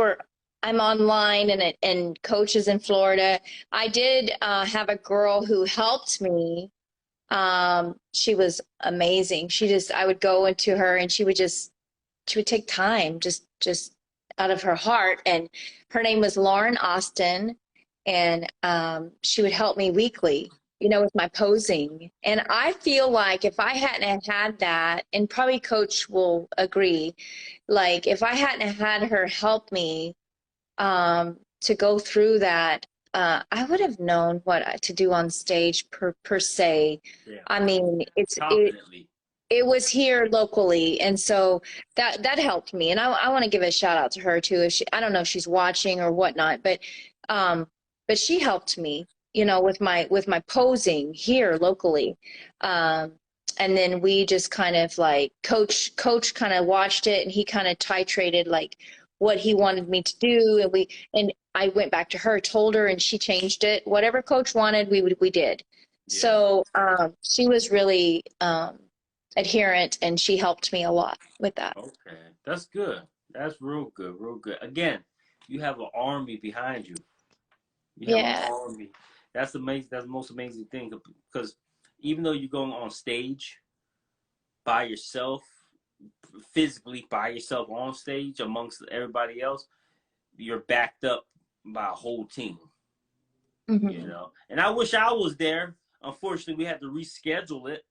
Speaker 2: I'm online and coaches in Florida. I did have a girl who helped me. She was amazing. I would go into her, and she would take time, just out of her heart. And her name was Lauren Austin, and she would help me weekly, with my posing. And I feel like if I hadn't had that, and probably Coach will agree, like if I hadn't had her help me to go through that, I would have known what to do on stage per se.
Speaker 1: Yeah.
Speaker 2: I mean,
Speaker 1: Confidently.
Speaker 2: it was here locally, and so that helped me. And I want to give a shout out to her too. I don't know if she's watching or whatnot, but she helped me, with my posing here locally. And then we just kind of like coach kind of watched it, and he kind of titrated like what he wanted me to do, and I went back to her, told her, and she changed it. Whatever coach wanted, we did.
Speaker 1: Yeah.
Speaker 2: So she was really adherent, and she helped me a lot with that.
Speaker 1: Okay, that's good. That's real good, real good. Again, you have an army behind you. You have an army. That's amazing. That's the most amazing thing, because even though you're going on stage by yourself, physically by yourself on stage amongst everybody else, you're backed up by a whole team.
Speaker 2: Mm-hmm.
Speaker 1: And I wish I was there. Unfortunately, we had to reschedule it.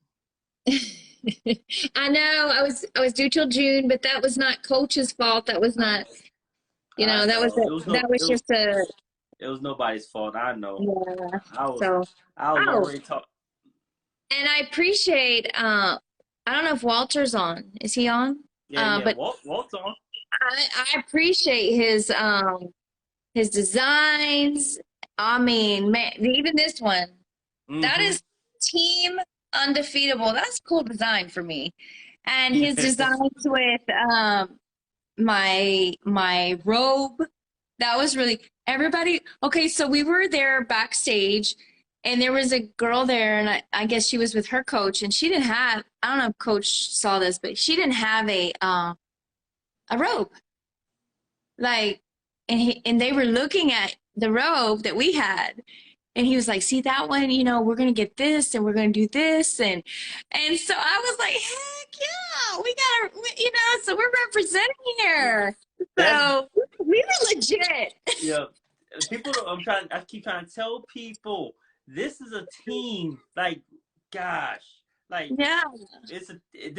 Speaker 2: I know I was due till June, but that was not Coach's fault. That was not,
Speaker 1: it was nobody's fault. I know.
Speaker 2: Yeah.
Speaker 1: I was already talking.
Speaker 2: And I appreciate. I don't know if Walter's on. Is he on?
Speaker 1: Yeah.
Speaker 2: But
Speaker 1: Walt's on.
Speaker 2: I appreciate his designs. I mean, man, even this one. Mm-hmm. That is Team Undefeatable. That's a cool design for me. And his designs with my robe. That was really everybody. Okay, so we were there backstage, and there was a girl there, and I guess she was with her coach, and she didn't have. I don't know if Coach saw this, but she didn't have a robe. Like, and they were looking at the robe that we had, and he was like, "See that one? We're gonna get this, and we're gonna do this, and so I was like, heck yeah, we gotta, so we're representing here." So we were legit.
Speaker 1: Yeah, people. I keep trying to tell people this is a team. Like, gosh, like
Speaker 2: yeah,
Speaker 1: it's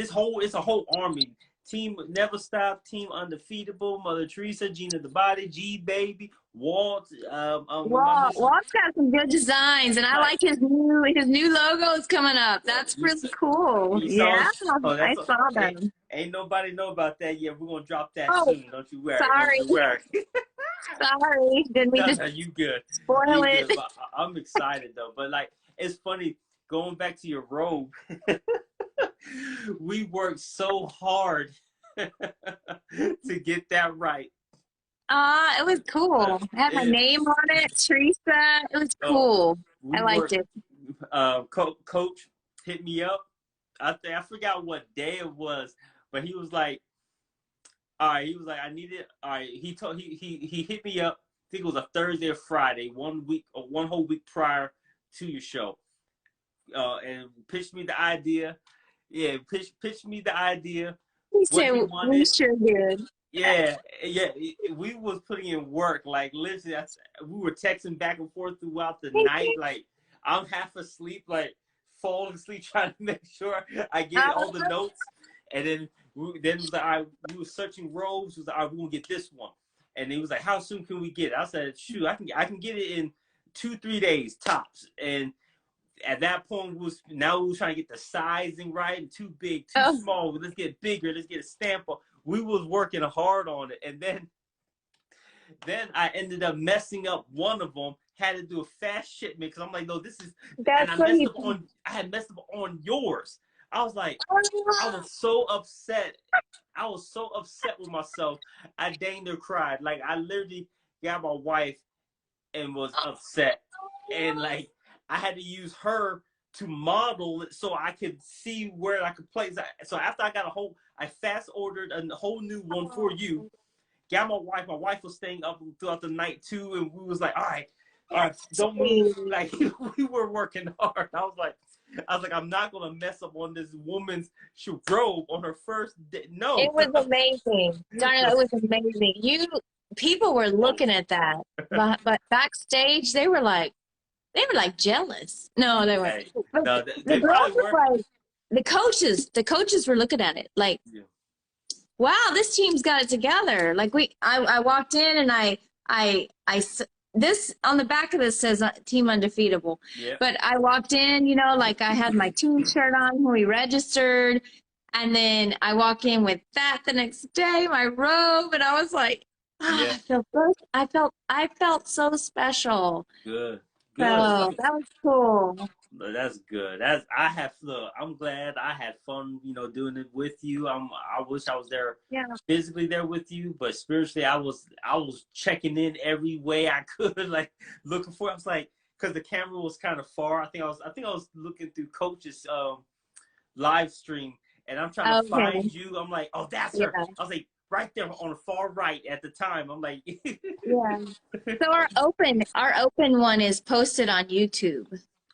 Speaker 1: a whole army. Team NevaStop, Team Undefeatable, Mother Trecia, Gina the Body, G Baby, Walt.
Speaker 2: Walt's got some good designs, and I like his new logos coming up. That's really cool. Yeah, I saw them.
Speaker 1: Ain't nobody know about that yet. We're gonna drop that soon. Don't you worry.
Speaker 2: Sorry.
Speaker 1: Don't you worry.
Speaker 2: Sorry, didn't mean to
Speaker 1: you good.
Speaker 2: Spoil it.
Speaker 1: Good. I'm excited though. But like, it's funny going back to your robe. We worked so hard to get that right.
Speaker 2: It was cool. I had my name on it, Teresa. It was cool. I liked it.
Speaker 1: Coach hit me up. I forgot what day it was, but he was like, all right, I need it. All right, he hit me up. I think it was a Thursday or Friday, one whole week prior to your show, and pitched me the idea. Yeah, pitched me the idea.
Speaker 2: We sure did.
Speaker 1: Yeah, we was putting in work. Like, literally, we were texting back and forth throughout the night. Like, I'm half asleep, like falling asleep, trying to make sure I get all the notes. And then we were searching robes. We was like, all right, we're gonna get this one. And he was like, how soon can we get it? I said, shoot, I can get it in 2-3 days tops. And at that point, we were trying to get the sizing right. Too big, too small. Let's get bigger. Let's get a stamp. We was working hard on it, and then I ended up messing up one of them. Had to do a fast shipment because I'm like, no, this is.
Speaker 2: That's
Speaker 1: and I had messed up on yours. I was like, I was so upset. I was so upset with myself. I dang near cried. Like, I literally got my wife and was upset, and like I had to use her to model it so I could see where I could place. So after I got I fast ordered a whole new one for you. Got my wife. My wife was staying up throughout the night too, and we was like, all right, don't move. Like we were working hard. I was like, I'm not gonna mess up on this woman's robe on her first day. No,
Speaker 2: It was amazing. Darnell, it was amazing. People were looking at that, but backstage they were like jealous. No, they weren't.
Speaker 1: hey,
Speaker 2: But
Speaker 1: no,
Speaker 2: the
Speaker 1: they
Speaker 2: girls
Speaker 1: probably
Speaker 2: were
Speaker 1: were.
Speaker 2: like, the coaches were looking at it like,
Speaker 1: Yeah.
Speaker 2: wow, this team's got it together. Like I walked in and this on the back of this says Team Undefeatable.
Speaker 1: Yeah.
Speaker 2: But I walked in, you know, like I had my team shirt on when we registered. And then I walk in with that the next day, my robe, and I was like,
Speaker 1: Yeah.
Speaker 2: I felt so special.
Speaker 1: Good.
Speaker 2: So
Speaker 1: Good.
Speaker 2: that was cool.
Speaker 1: That's good. I'm glad I had fun, doing it with you. I wish I was there
Speaker 2: Yeah.
Speaker 1: physically there with you, but spiritually I was checking in every way I could, like looking for. I was like, because the camera was kind of far. I think I was looking through Coach's live stream, and I'm trying to find you. I'm like, oh, that's her. I was like, right there on the far right at the time. I'm like,
Speaker 2: yeah. So our open one is posted on YouTube.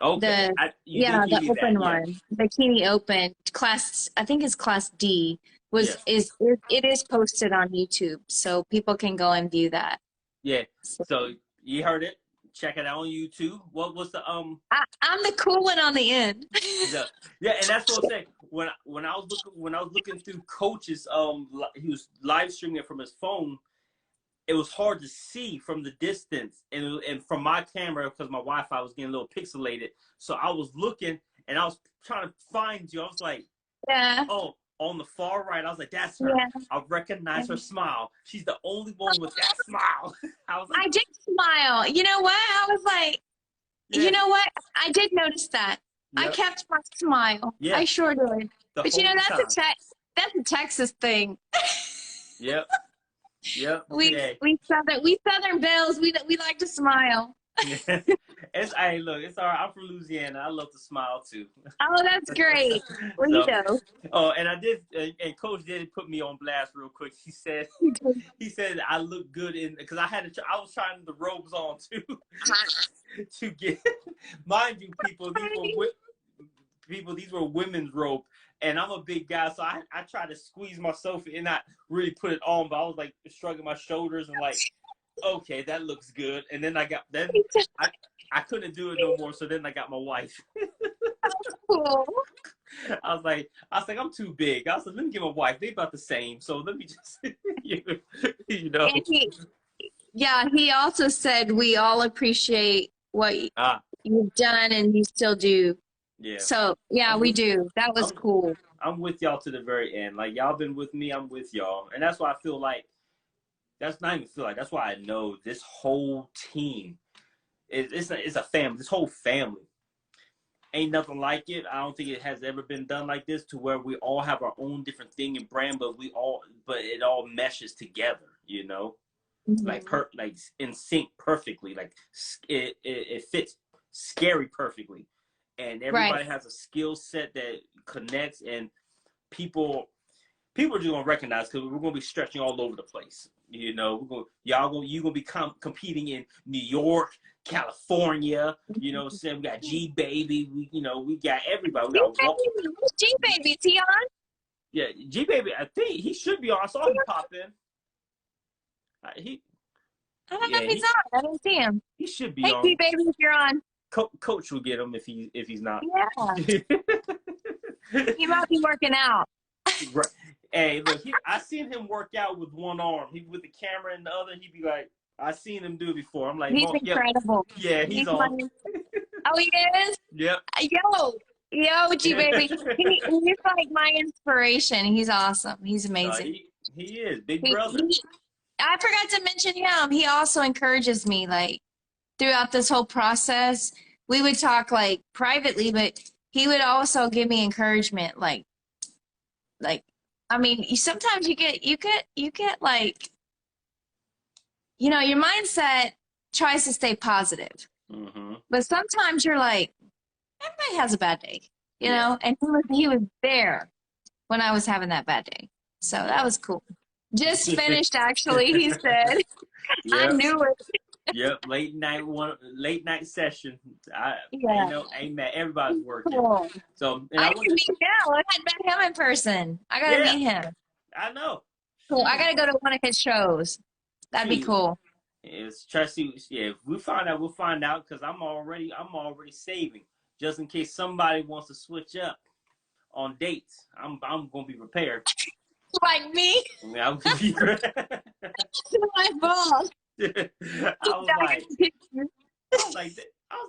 Speaker 1: okay.
Speaker 2: The open one, Bikini Open class. I think it's class D. It is posted on YouTube, so people can go and view that.
Speaker 1: Yeah. So you heard it. Check it out on YouTube. What was the
Speaker 2: I'm the cool one on the end.
Speaker 1: Yeah, and that's what I'm saying. When I was looking through Coach's he was live streaming it from his phone. It was hard to see from the distance, and from my camera, because my Wi-Fi was getting a little pixelated. So I was looking, and I was trying to find you. I was like,
Speaker 2: yeah.
Speaker 1: Oh, on the far right. I was like, that's her. Yeah. I recognize her smile. She's the only one with that smile.
Speaker 2: I did smile. You know what? I was like, you know what? I did notice that. Yep. I kept my smile. Yeah. I sure did. But you know, that's a Texas thing.
Speaker 1: Yep. Yep.
Speaker 2: We Southern belles, we like to smile.
Speaker 1: It's all right. I'm from Louisiana. I love to smile too.
Speaker 2: Oh, that's great. Well, you know.
Speaker 1: Oh, and I did, and Coach did put me on blast real quick. He said I look good because I was trying the robes on too to get. Mind you, these were women's robes. And I'm a big guy, so I try to squeeze myself and not really put it on, but I was like shrugging my shoulders and like, okay, that looks good. And then I couldn't do it no more, so then I got my wife.
Speaker 2: That's cool.
Speaker 1: I was like, I'm too big. I was like, let me get my wife. They about the same, so let me just, you know.
Speaker 2: And he also said we all appreciate what you've done and you still do.
Speaker 1: Yeah.
Speaker 2: So we do. That was cool.
Speaker 1: I'm with y'all to the very end. Like y'all been with me, I'm with y'all, and that's why I feel like. That's not even feel like. That's why I know this whole team it's a family. This whole family ain't nothing like it. I don't think it has ever been done like this, to where we all have our own different thing and brand, but it all meshes together. You know, like in sync perfectly. Like it fits scary perfectly. And everybody has a skill set that connects, and people are just gonna recognize, because we're gonna be stretching all over the place. You know, you're gonna be competing in New York, California. You know, saying we got G Baby. We got everybody.
Speaker 2: Who's G Baby? Is he on?
Speaker 1: Yeah, G Baby. I think he should be on. I saw him pop in.
Speaker 2: I don't know if he's on. I didn't see him.
Speaker 1: He should be
Speaker 2: on. Hey, G Baby, if you're on.
Speaker 1: Coach will get him if he's not.
Speaker 2: Yeah. He might be working out.
Speaker 1: Right. Hey, look, I seen him work out with one arm. He with the camera in the other. He'd be like, I seen him do it before. I'm like,
Speaker 2: he's incredible.
Speaker 1: Yeah, he's on.
Speaker 2: Oh, he is.
Speaker 1: Yep.
Speaker 2: Yo, G Baby. He's like my inspiration. He's awesome. He's amazing.
Speaker 1: He is big brother.
Speaker 2: I forgot to mention him. He also encourages me, like, throughout this whole process. We would talk like privately, but he would also give me encouragement. Like, I mean, sometimes you get like, your mindset tries to stay positive.
Speaker 1: Mm-hmm.
Speaker 2: But sometimes you're like, everybody has a bad day, you
Speaker 1: Yeah.
Speaker 2: know? And he was there when I was having that bad day. So that
Speaker 1: Yeah.
Speaker 2: was cool. Just finished, actually, he said. I
Speaker 1: Yep.
Speaker 2: knew it.
Speaker 1: Yep. Late night session. I
Speaker 2: Yeah.
Speaker 1: ain't mad. Everybody's working.
Speaker 2: Cool.
Speaker 1: So and
Speaker 2: I
Speaker 1: I
Speaker 2: need
Speaker 1: want
Speaker 2: to
Speaker 1: to.
Speaker 2: meet him. I hadn't met him in person. I gotta
Speaker 1: Yeah,
Speaker 2: meet him.
Speaker 1: I know.
Speaker 2: Cool. I
Speaker 1: Shoot.
Speaker 2: gotta go to one of his shows. That'd be
Speaker 1: Shoot.
Speaker 2: cool.
Speaker 1: It's try to see. Yeah, if we find out, we'll find out because I'm already saving just in case somebody wants to switch up on dates. I'm gonna be prepared.
Speaker 2: Like me,
Speaker 1: I mean, I'm gonna be.
Speaker 2: my boss.
Speaker 1: I was like, I was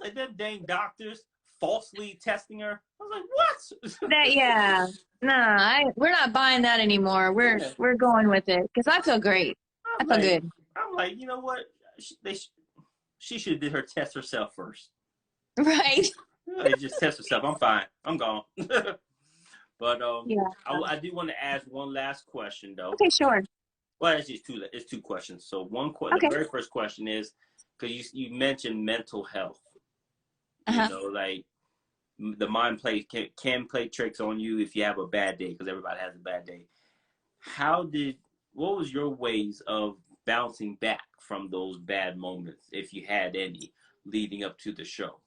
Speaker 1: like, them dang doctors falsely testing her. I was like, what?
Speaker 2: That yeah. Nah, we're not buying that anymore.
Speaker 1: Yeah.
Speaker 2: We're going with it because I feel great. I
Speaker 1: I'm
Speaker 2: feel
Speaker 1: like,
Speaker 2: good.
Speaker 1: you know what? She should have did her test herself first.
Speaker 2: Right.
Speaker 1: Like, just test herself. I'm fine. I'm gone. But
Speaker 2: Yeah.
Speaker 1: I do want to ask one last question though.
Speaker 2: Okay, sure.
Speaker 1: Well, it's two questions. So the
Speaker 2: Okay.
Speaker 1: very first question is because you mentioned mental health. You
Speaker 2: Uh-huh.
Speaker 1: know, like the mind can play tricks on you if you have a bad day because everybody has a bad day. What was your ways of bouncing back from those bad moments, if you had any, leading up to the show?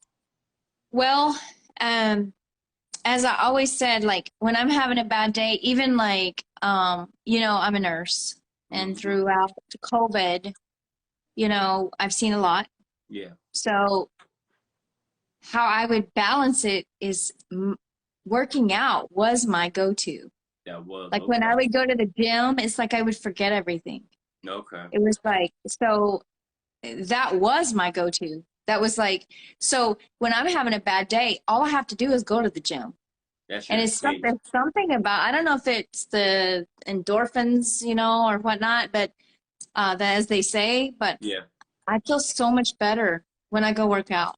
Speaker 2: Well, as I always said, like when I'm having a bad day, even like you know, I'm a nurse and
Speaker 1: Mm-hmm.
Speaker 2: throughout COVID, you know, I've seen a lot.
Speaker 1: Yeah,
Speaker 2: So how I would balance it is working out was my go-to.
Speaker 1: that was
Speaker 2: Like when
Speaker 1: okay.
Speaker 2: I would go to the gym, it's like I would forget everything.
Speaker 1: Okay,
Speaker 2: It was like, so that was my go-to. That was like, so when I'm having a bad day, all I have to do is go to the gym.
Speaker 1: that's
Speaker 2: And
Speaker 1: your
Speaker 2: it's
Speaker 1: escape.
Speaker 2: something about, I don't know if it's the endorphins, you know, or whatnot, but as they say, but
Speaker 1: Yeah.
Speaker 2: I feel so much better when I go work out.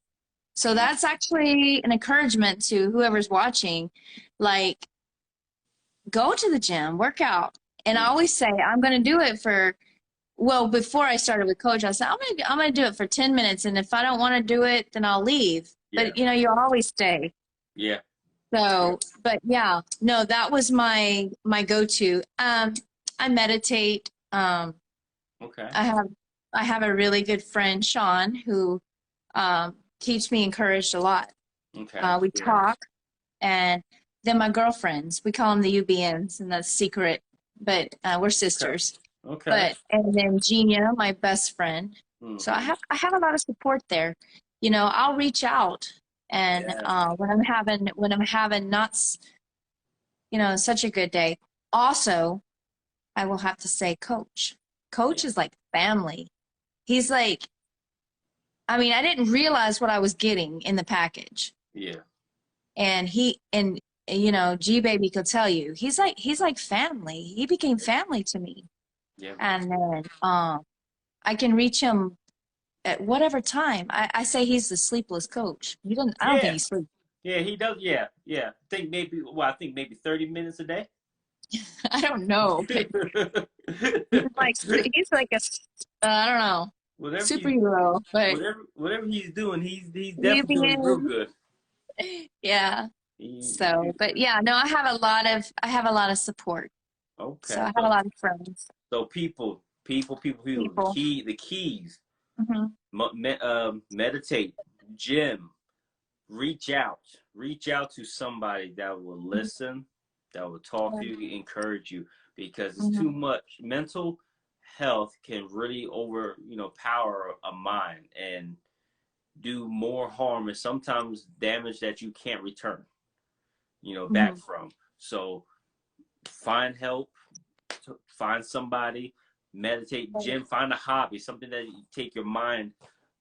Speaker 2: So
Speaker 1: Mm-hmm.
Speaker 2: that's actually an encouragement to whoever's watching. Like, go to the gym, work out. And I always say, I'm going to do it for, well, before I started with coach, I said, I'm going to do it for 10 minutes. And if I don't want to do it, then I'll leave.
Speaker 1: Yeah.
Speaker 2: But, you know, you'll always stay.
Speaker 1: Yeah.
Speaker 2: So, but yeah, no, that was my go-to. I meditate.
Speaker 1: Okay.
Speaker 2: I have a really good friend, Sean, who keeps me encouraged a lot.
Speaker 1: Okay.
Speaker 2: We
Speaker 1: Yeah.
Speaker 2: talk, and then my girlfriends, we call them the UBNs, and that's secret, but we're
Speaker 1: Okay.
Speaker 2: sisters.
Speaker 1: Okay.
Speaker 2: But and then Genia, my best friend. So
Speaker 1: Mm-hmm.
Speaker 2: I have a lot of support there. You know, I'll reach out, and
Speaker 1: Yeah.
Speaker 2: when I'm having not, you know, such a good day. Also, I will have to say, Coach. Coach
Speaker 1: Yeah.
Speaker 2: is like family. He's like, I mean, I didn't realize what I was getting in the package.
Speaker 1: Yeah.
Speaker 2: And and you know, G Baby could tell you, he's like family. He became family to me.
Speaker 1: Yeah.
Speaker 2: And then I can reach him at whatever time. I say he's the sleepless coach. I don't think
Speaker 1: Yeah.
Speaker 2: he sleeps.
Speaker 1: Yeah. He does. Yeah. Yeah. I think maybe 30 minutes a day.
Speaker 2: I don't know, but he's like a I don't know,
Speaker 1: whatever he's
Speaker 2: superhero, but
Speaker 1: whatever he's doing, he's
Speaker 2: you
Speaker 1: definitely doing real
Speaker 2: being
Speaker 1: good.
Speaker 2: yeah. So, but yeah, no, I have a lot of support. So I
Speaker 1: Okay.
Speaker 2: have a lot of friends,
Speaker 1: So people.
Speaker 2: people.
Speaker 1: The keys.
Speaker 2: Hmm.
Speaker 1: Meditate, gym, reach out to somebody that will listen, that will talk to you, encourage you, because it's too
Speaker 2: Hmm.
Speaker 1: much. Mental health can really power a mind and do more harm and sometimes damage that you can't return, back
Speaker 2: Hmm.
Speaker 1: from. So find help, find somebody, meditate, gym, find a hobby, something that you take your mind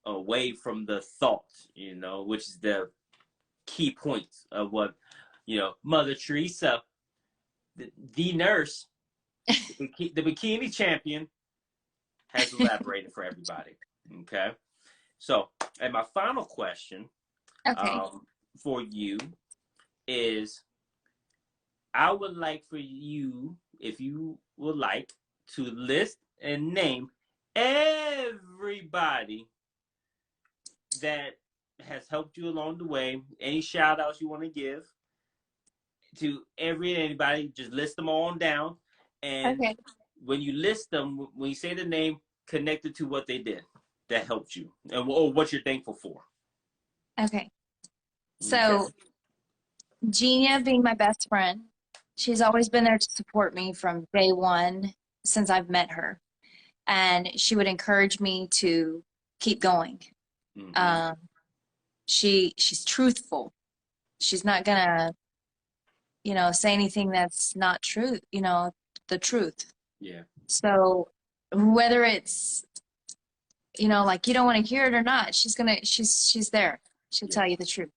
Speaker 1: away from the thoughts, which is the key points of what, Mother Teresa, the nurse, the bikini champion, has elaborated for everybody. Okay. So, and my final question
Speaker 2: Okay.
Speaker 1: for you is I would like for you, if you would like, to list and name everybody that has helped you along the way? Any shout outs you want to give to anybody? Just list them all down. And
Speaker 2: Okay.
Speaker 1: when you list them, when you say the name, connect it to what they did that helped you or what you're thankful for.
Speaker 2: Okay.
Speaker 1: Okay.
Speaker 2: So Gina being my best friend, she's always been there to support me from day one since I've met her. And she would encourage me to keep going.
Speaker 1: Mm-hmm.
Speaker 2: She's truthful. She's not gonna, say anything that's not true, the truth.
Speaker 1: Yeah.
Speaker 2: So whether it's, like you don't want to hear it or not, she's there. She'll
Speaker 1: Yeah.
Speaker 2: tell you the truth.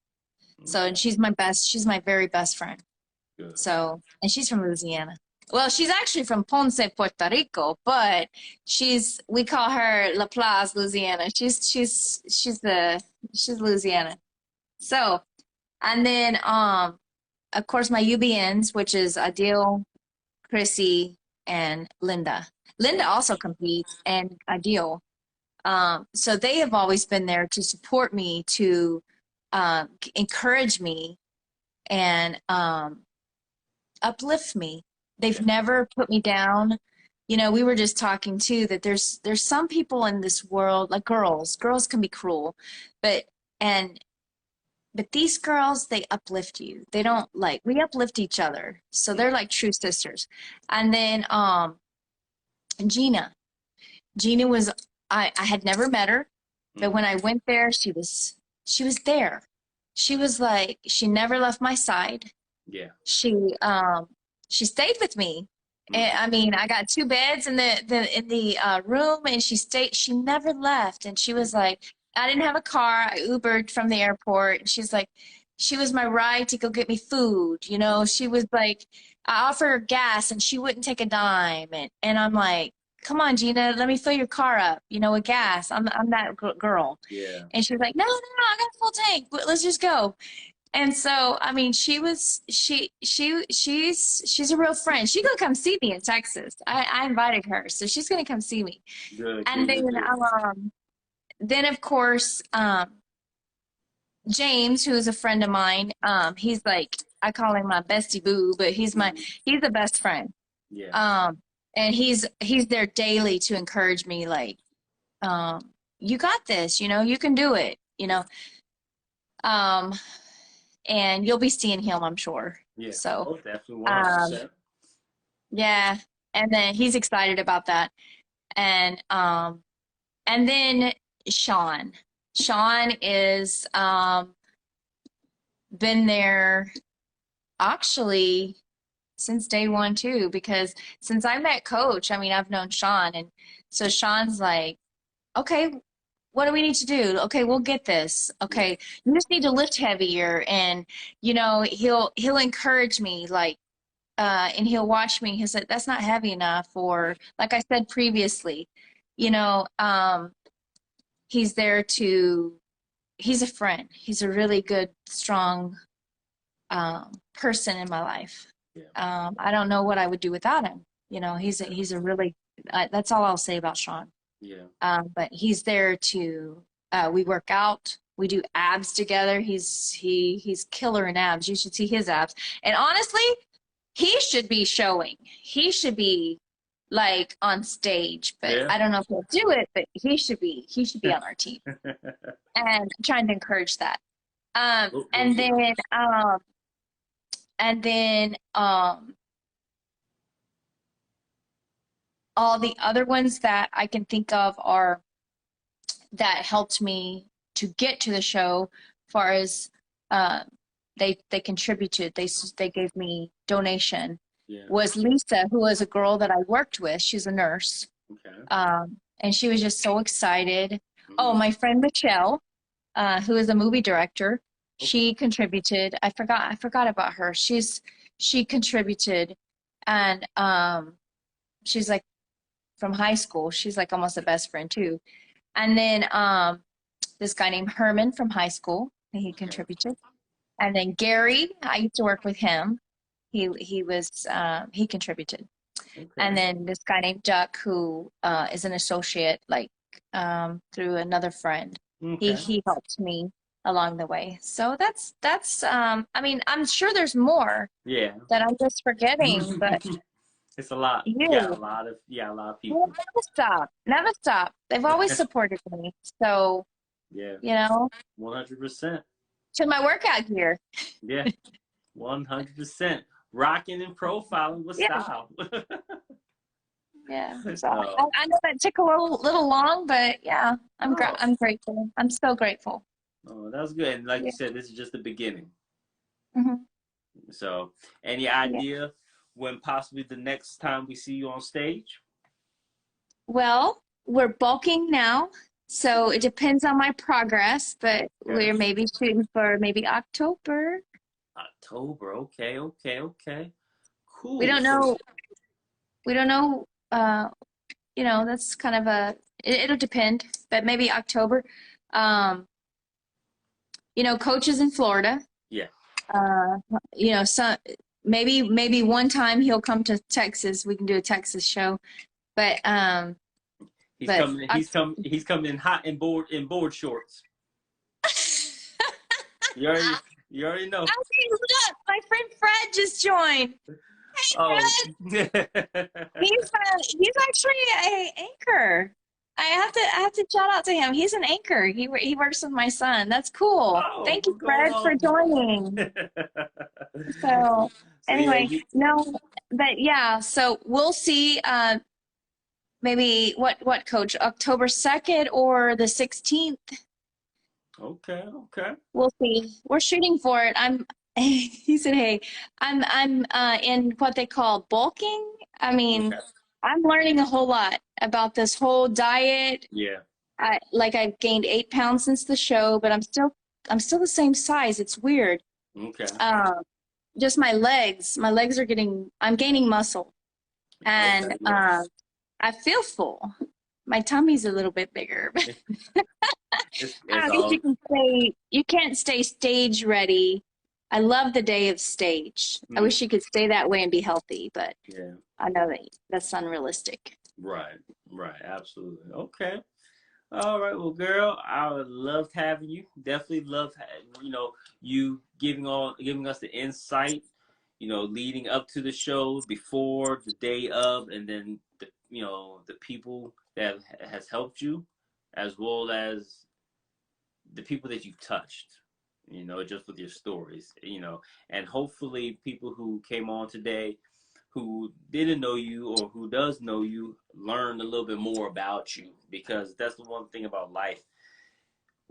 Speaker 1: Okay.
Speaker 2: So, and she's my very best friend.
Speaker 1: Good.
Speaker 2: So, and she's from Louisiana. Well, she's actually from Ponce, Puerto Rico, but we call her La Plaza, Louisiana. She's Louisiana. So, and then, of course, my UBNs, which is Adil, Chrissy, and Linda. Linda also competes, and Adil. So they have always been there to support me, to encourage me, and uplift me. They've never put me down. We were just talking too that there's some people in this world, like girls can be cruel, but these girls, they uplift you. They don't we uplift each other. So they're like true sisters. And then Gina was, I had never met her, but when I went there, she was there. She was like, she never left my side.
Speaker 1: Yeah.
Speaker 2: She stayed with me. And, I mean, I got 2 beds in the room, and she never left. And she was like, I didn't have a car. I Ubered from the airport. And she's like, she was my ride to go get me food. She was like, I offered her gas and she wouldn't take a dime. And I'm like, come on, Gina, let me fill your car up, with gas. I'm that girl.
Speaker 1: Yeah.
Speaker 2: And she was like, no, I got a full tank. Let's just go. And so, I mean, she's a real friend. She's gonna come see me in Texas. I invited her, so she's gonna come see me.
Speaker 1: Good.
Speaker 2: And then of course, James, who is a friend of mine, he's like, I call him my bestie boo, but he's the best friend.
Speaker 1: Yeah.
Speaker 2: And he's there daily to encourage me, like, you got this, you can do it, and you'll be seeing him, I'm sure.
Speaker 1: Yeah.
Speaker 2: So,
Speaker 1: definitely 100%.
Speaker 2: yeah. And then he's excited about that. And then Sean is, been there actually since day one too, because since I met Coach, I mean, I've known Sean. And so Sean's like, okay, what do we need to do? Okay, we'll get this. Okay, you just need to lift heavier. And, he'll encourage me, like, and he'll watch me. He'll say, that's not heavy enough. Or like I said previously, he's there he's a friend. He's a really good, strong person in my life.
Speaker 1: Yeah.
Speaker 2: I don't know what I would do without him. He's a really, that's all I'll say about Sean.
Speaker 1: Yeah.
Speaker 2: But he's there we work out, we do abs together. He's killer in abs. You should see his abs. And honestly, he should be showing. He should be like on stage, but I don't know if he'll do it, but he should be on our team. And I'm trying to encourage that. And then all the other ones that I can think of that helped me to get to the show, as far as they contributed, they gave me donation.
Speaker 1: Yeah.
Speaker 2: Was Lisa, who was a girl that I worked with. She's a nurse.
Speaker 1: Okay.
Speaker 2: And she was just so excited. Mm-hmm. Oh, my friend Michelle, who is a movie director, she contributed. I forgot about her. She contributed, and she's like from high school. She's like almost a best friend too. And then this guy named Herman from high school, he contributed. And then Gary, I used to work with him. He contributed. Okay. And then this guy named Duck, who is an associate, like through another friend.
Speaker 1: Okay.
Speaker 2: He helped me along the way. So that's I mean, I'm sure there's more
Speaker 1: Yeah.
Speaker 2: that I'm just forgetting, but
Speaker 1: It's a lot.
Speaker 2: you,
Speaker 1: A lot of
Speaker 2: well,
Speaker 1: people.
Speaker 2: never stop. Never stop. They've always supported me. So,
Speaker 1: Yeah.
Speaker 2: you know,
Speaker 1: 100%.
Speaker 2: to my workout gear.
Speaker 1: Yeah. 100%. Rocking and profiling with
Speaker 2: Yeah,
Speaker 1: style.
Speaker 2: yeah. So
Speaker 1: Oh,
Speaker 2: I know that took a little long, but yeah,
Speaker 1: oh,
Speaker 2: I'm grateful. I'm so grateful.
Speaker 1: oh, that's good. And like you
Speaker 2: Yeah.
Speaker 1: said, this is just the beginning.
Speaker 2: Hmm.
Speaker 1: So, any
Speaker 2: Yeah.
Speaker 1: idea when possibly the next time we see you on stage?
Speaker 2: Well, we're bulking now, so it depends on my progress, but
Speaker 1: Okay.
Speaker 2: we're maybe shooting for maybe October.
Speaker 1: October. Okay, okay, okay.
Speaker 2: We
Speaker 1: Cool.
Speaker 2: don't
Speaker 1: So,
Speaker 2: know. We don't know. You know, that's kind of it'll depend, but maybe October. Um, you know, coach is in Florida.
Speaker 1: yeah,
Speaker 2: Uh, you know, some maybe one time he'll come to Texas. We can do a Texas show, but
Speaker 1: he's
Speaker 2: but
Speaker 1: coming. He's coming in hot and board shorts. You already, you already know.
Speaker 2: Okay, look, my friend Fred just joined. Hey,
Speaker 1: Oh,
Speaker 2: Fred. He's actually a anchor. I have to shout out to him. He's an anchor. He works with my son. That's cool.
Speaker 1: oh,
Speaker 2: Thank you,
Speaker 1: what's going
Speaker 2: Fred, for
Speaker 1: on?
Speaker 2: joining. So
Speaker 1: So yeah,
Speaker 2: anyway, no, but yeah, so we'll see. Maybe what coach? October 2nd or the 16th?
Speaker 1: okay, okay,
Speaker 2: We'll see. We're shooting for it. I'm. He said, "Hey, I'm in what they call bulking. I mean,
Speaker 1: okay.
Speaker 2: I'm learning a whole lot about this whole diet.
Speaker 1: Yeah,
Speaker 2: I've gained 8 pounds since the show, but I'm still the same size. It's weird.
Speaker 1: okay,
Speaker 2: Um, just my legs. My legs are getting. I'm gaining muscle,
Speaker 1: okay.
Speaker 2: and
Speaker 1: Yeah,
Speaker 2: I feel full. My tummy's a little bit bigger. I
Speaker 1: it's
Speaker 2: don't think
Speaker 1: all
Speaker 2: you can't stay stage ready. I love the day of stage. I
Speaker 1: mm,
Speaker 2: wish you could stay that way and be healthy, but
Speaker 1: yeah.
Speaker 2: I know that that's unrealistic.
Speaker 1: Right, right, absolutely. Okay. All right, well, girl, I would love having you. Definitely love, you giving us the insight, leading up to the show, before, the day of, and then the people that has helped you, as well as the people that you've touched. Just with your stories. And hopefully people who came on today who didn't know you or who does know you learn a little bit more about you, because that's the one thing about life.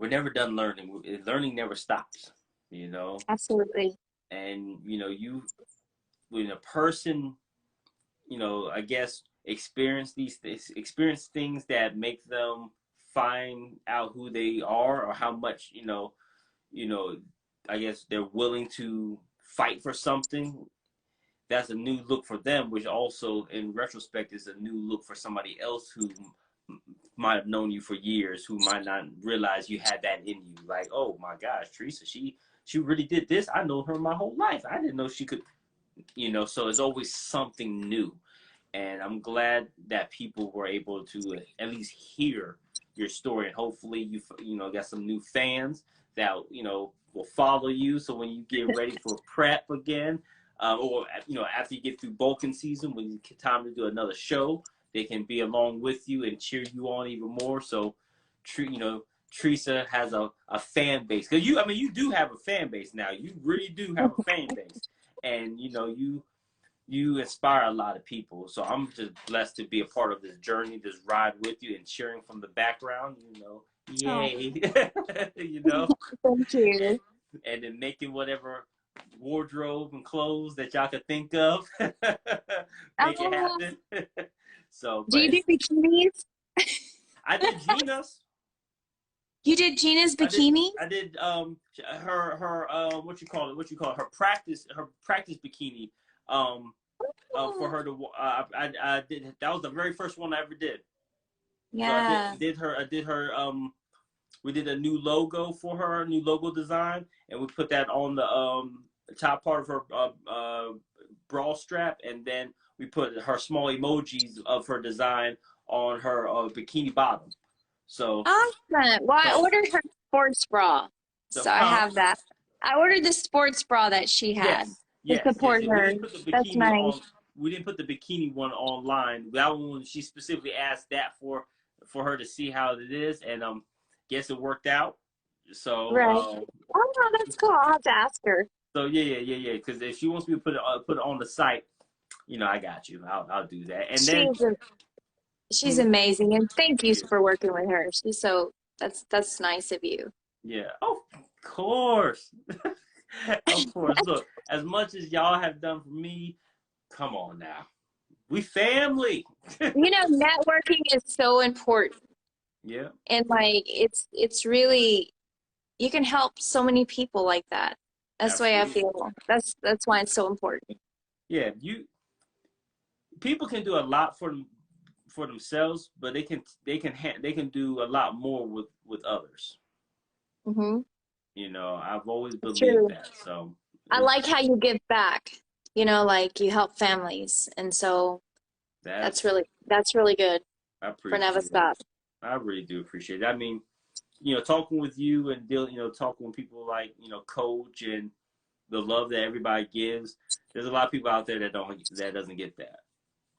Speaker 1: We're never done learning. Learning never stops, you know.
Speaker 2: Absolutely.
Speaker 1: And when a person, I guess experience things that make them find out who they are, or how much, you know, I guess they're willing to fight for something. That's a new look for them, which also, in retrospect, is a new look for somebody else who might have known you for years, who might not realize you had that in you. Like, oh my gosh, Trecia, she really did this. I know her my whole life. I didn't know she could. So it's always something new, and I'm glad that people were able to at least hear your story, and hopefully you got some new fans that will follow you. So when you get ready for prep again, or after you get through bulking season, when it's time to do another show, they can be along with you and cheer you on even more. So, Trecia has a fan base, because you do have a fan base now. You really do have a fan base, and you inspire a lot of people. So I'm just blessed to be a part of this journey, this ride with you, and cheering from the background.
Speaker 2: Oh,
Speaker 1: Yay, you know,
Speaker 2: thank
Speaker 1: and
Speaker 2: you.
Speaker 1: and then making whatever wardrobe and clothes that y'all could think of, make it
Speaker 2: Oh,
Speaker 1: happen. So,
Speaker 2: do
Speaker 1: but
Speaker 2: you do bikinis?
Speaker 1: I did Gina's.
Speaker 2: You did Gina's
Speaker 1: I did
Speaker 2: bikini?
Speaker 1: I did her her practice bikini for
Speaker 2: Oh,
Speaker 1: her to I did. That was the very first one I ever did. So
Speaker 2: yeah.
Speaker 1: I did her we did a new logo for her, a new logo design, and we put that on the top part of her bra strap, and then we put her small emojis of her design on her bikini bottom. So,
Speaker 2: Awesome. Well, I
Speaker 1: so,
Speaker 2: ordered her sports bra,
Speaker 1: so
Speaker 2: so I
Speaker 1: huh?
Speaker 2: have that. I ordered the sports bra that she had
Speaker 1: Yes,
Speaker 2: to
Speaker 1: yes, yes.
Speaker 2: support
Speaker 1: And we
Speaker 2: her.
Speaker 1: didn't put the
Speaker 2: That's
Speaker 1: bikini
Speaker 2: nice.
Speaker 1: on. We didn't put the bikini one online. That one, she specifically asked that for her to see how it is, and guess it worked out. So,
Speaker 2: Right. Oh, no, that's cool. I'll have to ask her.
Speaker 1: so yeah. Because if she wants me to put it on the site, I got you. I'll do that. And then,
Speaker 2: She's she's
Speaker 1: hmm,
Speaker 2: amazing, and thank you
Speaker 1: yeah,
Speaker 2: for working with her. She's so that's nice of you.
Speaker 1: yeah. Oh, of course, of course. Look, as much as y'all have done for me, come on now, we family.
Speaker 2: You know, networking is so important,
Speaker 1: Yeah,
Speaker 2: and like it's really you can help so many people like that. That's the way I
Speaker 1: absolutely.
Speaker 2: feel. That's why it's so important.
Speaker 1: Yeah, people can do a lot for themselves, but they can do a lot more with others.
Speaker 2: Hmm.
Speaker 1: I've always
Speaker 2: It's
Speaker 1: believed
Speaker 2: true.
Speaker 1: that. So
Speaker 2: I
Speaker 1: it's
Speaker 2: like how you give back. You know, like you help families, and so
Speaker 1: that's
Speaker 2: that's really good
Speaker 1: I
Speaker 2: for Never
Speaker 1: appreciate it.
Speaker 2: Stop.
Speaker 1: I really do appreciate it. I mean, talking with you and talking with people like Coach and the love that everybody gives. There's a lot of people out there that doesn't get that.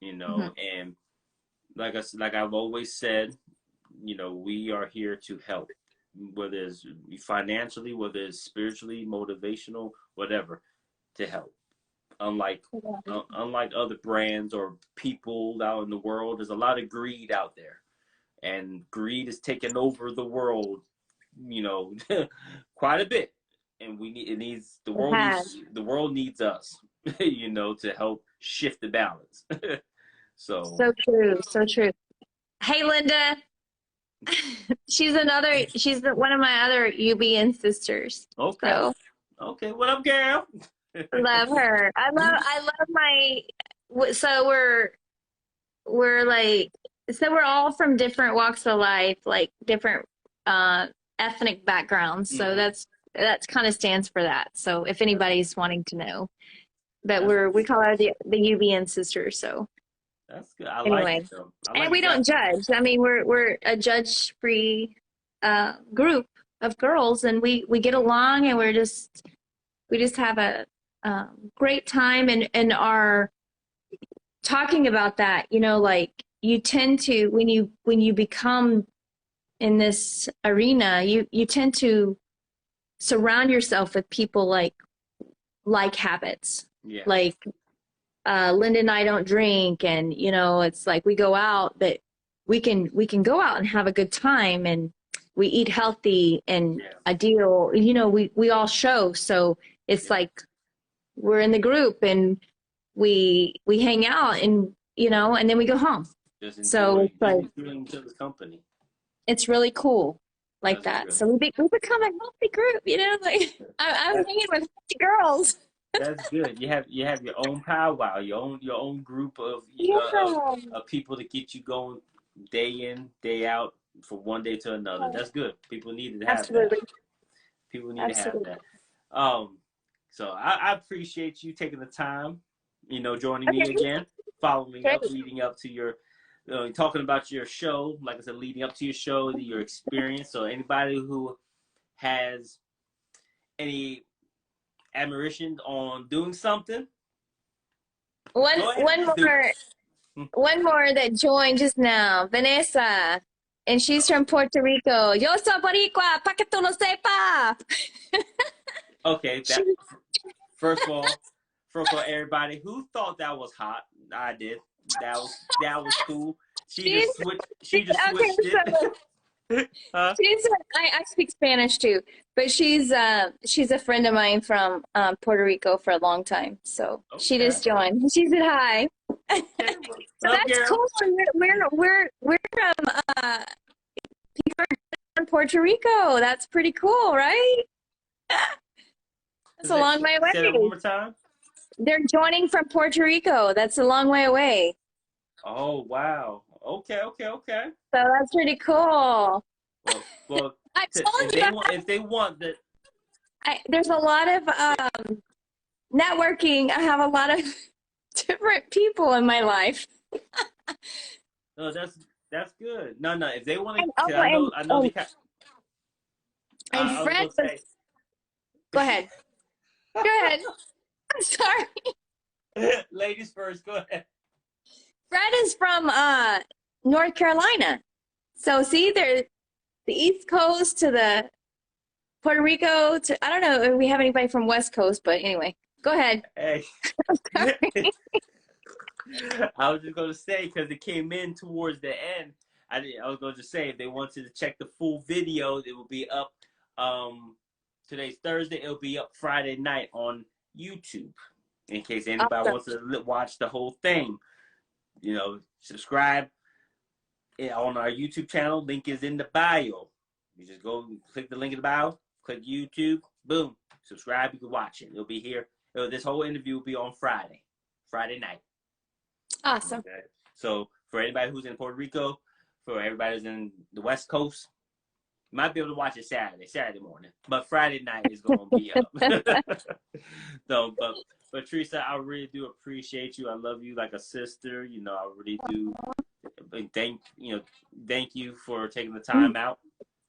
Speaker 2: Hmm.
Speaker 1: And like I've always said, we are here to help, whether it's financially, whether it's spiritually, motivational, whatever, to help. Unlike unlike other brands or people out in the world, there's a lot of greed out there, and greed is taking over the world, you know, quite a bit. And it needs
Speaker 2: It has.
Speaker 1: the world needs us, to help shift the balance. So
Speaker 2: So true. So true. Hey, Linda. One of my other UBN sisters.
Speaker 1: okay,
Speaker 2: So
Speaker 1: okay, what up, girl?
Speaker 2: love her. I love so we're like, so we're all from different walks of life, like different, uh, ethnic backgrounds. So
Speaker 1: Hmm.
Speaker 2: that's kind of stands for that. So if anybody's wanting to know, but
Speaker 1: That's
Speaker 2: we call her the UBN sisters. So
Speaker 1: that's good. I like
Speaker 2: anyway,
Speaker 1: it though. I
Speaker 2: and
Speaker 1: like
Speaker 2: we don't
Speaker 1: exactly.
Speaker 2: judge. I mean, we're a judge free, group of girls, and we get along, and we just have a, great time, and are talking about that. You know, like you tend to when you become in this arena, you tend to surround yourself with people like habits,
Speaker 1: Yeah,
Speaker 2: like, Linda and I don't drink, and it's like we go out, but we can go out and have a good time, and we eat healthy, and
Speaker 1: yeah,
Speaker 2: a deal. We all show, so it's
Speaker 1: yeah.
Speaker 2: like we're in the group, and we hang out, and then we go home. So it's
Speaker 1: Just
Speaker 2: like
Speaker 1: enjoying each other's company.
Speaker 2: it's really cool like
Speaker 1: That's
Speaker 2: that.
Speaker 1: good.
Speaker 2: So we become a healthy group. Like I'm
Speaker 1: That's
Speaker 2: hanging with healthy girls.
Speaker 1: That's good. You have your own powwow, your own group
Speaker 2: Yeah,
Speaker 1: of people to get you going day in, day out, from one day to another. That's good. People need to have that.
Speaker 2: absolutely,
Speaker 1: People need to have
Speaker 2: absolutely.
Speaker 1: that. Um, so I appreciate you taking the time, joining me
Speaker 2: Okay,
Speaker 1: again, following
Speaker 2: great.
Speaker 1: up, leading up to your, talking about your show. Like I said, leading up to your show, your experience. So anybody who has any admiration on doing something,
Speaker 2: One
Speaker 1: go ahead
Speaker 2: one
Speaker 1: and do
Speaker 2: more
Speaker 1: it.
Speaker 2: one more that joined just now, Vanessa, and she's from Puerto Rico. Yo soy boricua, pa que tú lo sepas.
Speaker 1: Okay,
Speaker 2: She
Speaker 1: first of all, everybody who thought that was hot, I did. That was cool. She
Speaker 2: she's
Speaker 1: just switched. She just
Speaker 2: okay.
Speaker 1: switched it.
Speaker 2: So
Speaker 1: Huh?
Speaker 2: I speak Spanish too, but she's a friend of mine from, Puerto Rico for a long time. So she
Speaker 1: Okay.
Speaker 2: just joined. She said hi.
Speaker 1: Okay.
Speaker 2: So
Speaker 1: What up,
Speaker 2: that's
Speaker 1: girl?
Speaker 2: cool. We're from, from Puerto Rico. That's pretty cool, right? That's a long way
Speaker 1: Say that one
Speaker 2: away.
Speaker 1: more time.
Speaker 2: They're joining from Puerto Rico. That's a long way away.
Speaker 1: Oh wow. Okay. Okay. Okay.
Speaker 2: So that's pretty cool.
Speaker 1: Well.
Speaker 2: I told you
Speaker 1: If they want that.
Speaker 2: there's a lot of, networking. I have a lot of different people in my life.
Speaker 1: No, That's good. No, no. If they want
Speaker 2: And,
Speaker 1: to,
Speaker 2: oh,
Speaker 1: I know they can.
Speaker 2: and
Speaker 1: I was
Speaker 2: Fred
Speaker 1: gonna
Speaker 2: was,
Speaker 1: say.
Speaker 2: go ahead. Go ahead. I'm sorry.
Speaker 1: Ladies first. Go ahead.
Speaker 2: Fred is from North Carolina. So see, there's the East Coast to the Puerto Rico to, I don't know if we have anybody from West Coast, but anyway, go ahead.
Speaker 1: Hey.
Speaker 2: I'm sorry.
Speaker 1: I was just gonna say because it came in towards the end. I was gonna just say if they wanted to check the full video, it will be up. Today's Thursday. It'll be up Friday night on YouTube. In case anybody
Speaker 2: Awesome.
Speaker 1: wants to watch the whole thing, subscribe on our YouTube channel. Link is in the bio. You just go click the link in the bio, click YouTube, boom, subscribe. You can watch it. It'll be here. This whole interview will be on Friday night.
Speaker 2: Awesome.
Speaker 1: Okay. So for anybody who's in Puerto Rico, for everybody who's in the West Coast, you might be able to watch it Saturday morning, but Friday night is going to be up. So, but Trecia, I really do appreciate you. I love you like a sister. I really do. Thank you for taking the time out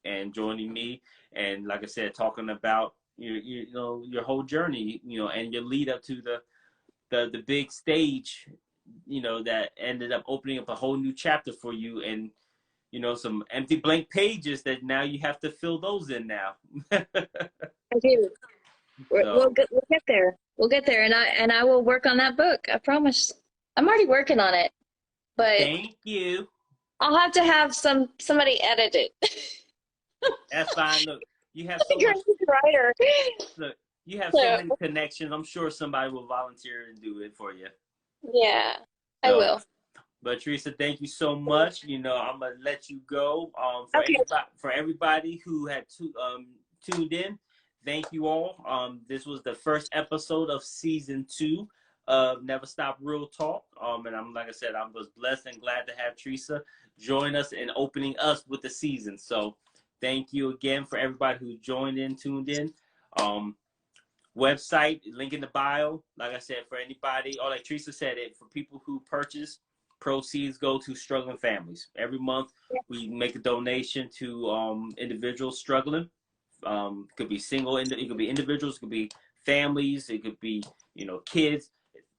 Speaker 1: and joining me. And like I said, talking about your whole journey, and your lead up to the big stage, that ended up opening up a whole new chapter for you, and some empty blank pages that now you have to fill those in now.
Speaker 2: I do. We'll get there. We'll get there, and I will work on that book. I promise. I'm already working on it, but
Speaker 1: Thank you.
Speaker 2: I'll have to have somebody edit it.
Speaker 1: That's fine. Look, you have so
Speaker 2: You're
Speaker 1: much.
Speaker 2: a writer.
Speaker 1: Look, you have so many connections. I'm sure somebody will volunteer and do it for you.
Speaker 2: Yeah, I will.
Speaker 1: But Trecia, thank you so much. I'm gonna let you go. For everybody who had tuned in, thank you all. This was the first episode of season 2 of Never Stop Real Talk. And like I said, I'm just blessed and glad to have Trecia join us in opening us with the season. So thank you again for everybody who joined in, tuned in. Website, link in the bio. Like I said, for anybody, or like Trecia said, it for people who purchase, proceeds go to struggling families. Every month we make a donation to individuals struggling. Could be single, it could be individuals, it could be families, it could be kids.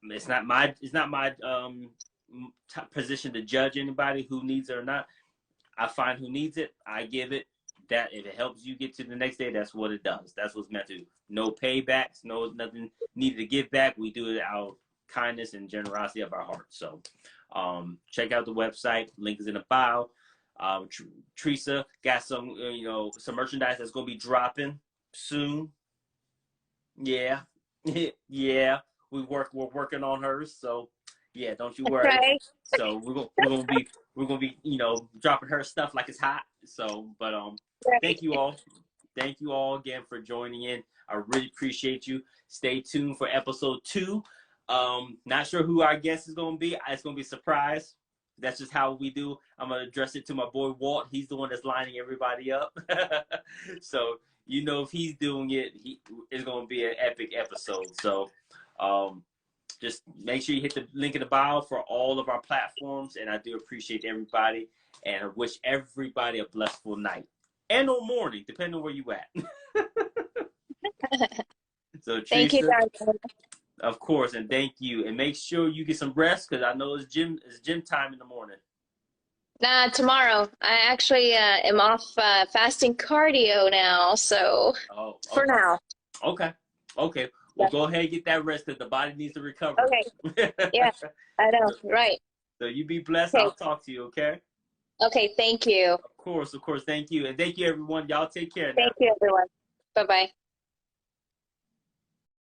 Speaker 1: It's not my position to judge anybody who needs it or not. I find who needs it, I give it. That if it helps you get to the next day, that's what it does. That's what's meant to. No paybacks, nothing needed to give back. We do it out of kindness and generosity of our heart. So check out the website. Link is in the bio. Trecia got some merchandise that's gonna be dropping soon. Yeah. Yeah. We're working on hers. So yeah, don't you worry.
Speaker 2: Okay.
Speaker 1: So we're gonna be dropping her stuff like it's hot. So thank you all. Thank you all again for joining in. I really appreciate you. Stay tuned for episode 2. Not sure who our guest is going to be. It's going to be a surprise. That's just how we do. I'm going to address it to my boy Walt. He's the one that's lining everybody up. So, if he's doing it, it's going to be an epic episode. So, just make sure you hit the link in the bio for all of our platforms. And I do appreciate everybody. And I wish everybody a blissful night. And or morning, depending on where you at. So, Trecia,
Speaker 2: thank you, guys.
Speaker 1: Of course, and thank you. And make sure you get some rest because I know it's gym time in the morning.
Speaker 2: Tomorrow. I actually am off fasting cardio now, so for now.
Speaker 1: Okay. Well, go ahead and get that rest because the body needs to recover.
Speaker 2: Okay. Yeah, I know. Right.
Speaker 1: So you be blessed.
Speaker 2: Okay.
Speaker 1: I'll talk to you, okay?
Speaker 2: Okay, thank you.
Speaker 1: Of course. Thank you. And thank you, everyone. Y'all take care now.
Speaker 2: Thank you, everyone. Bye-bye.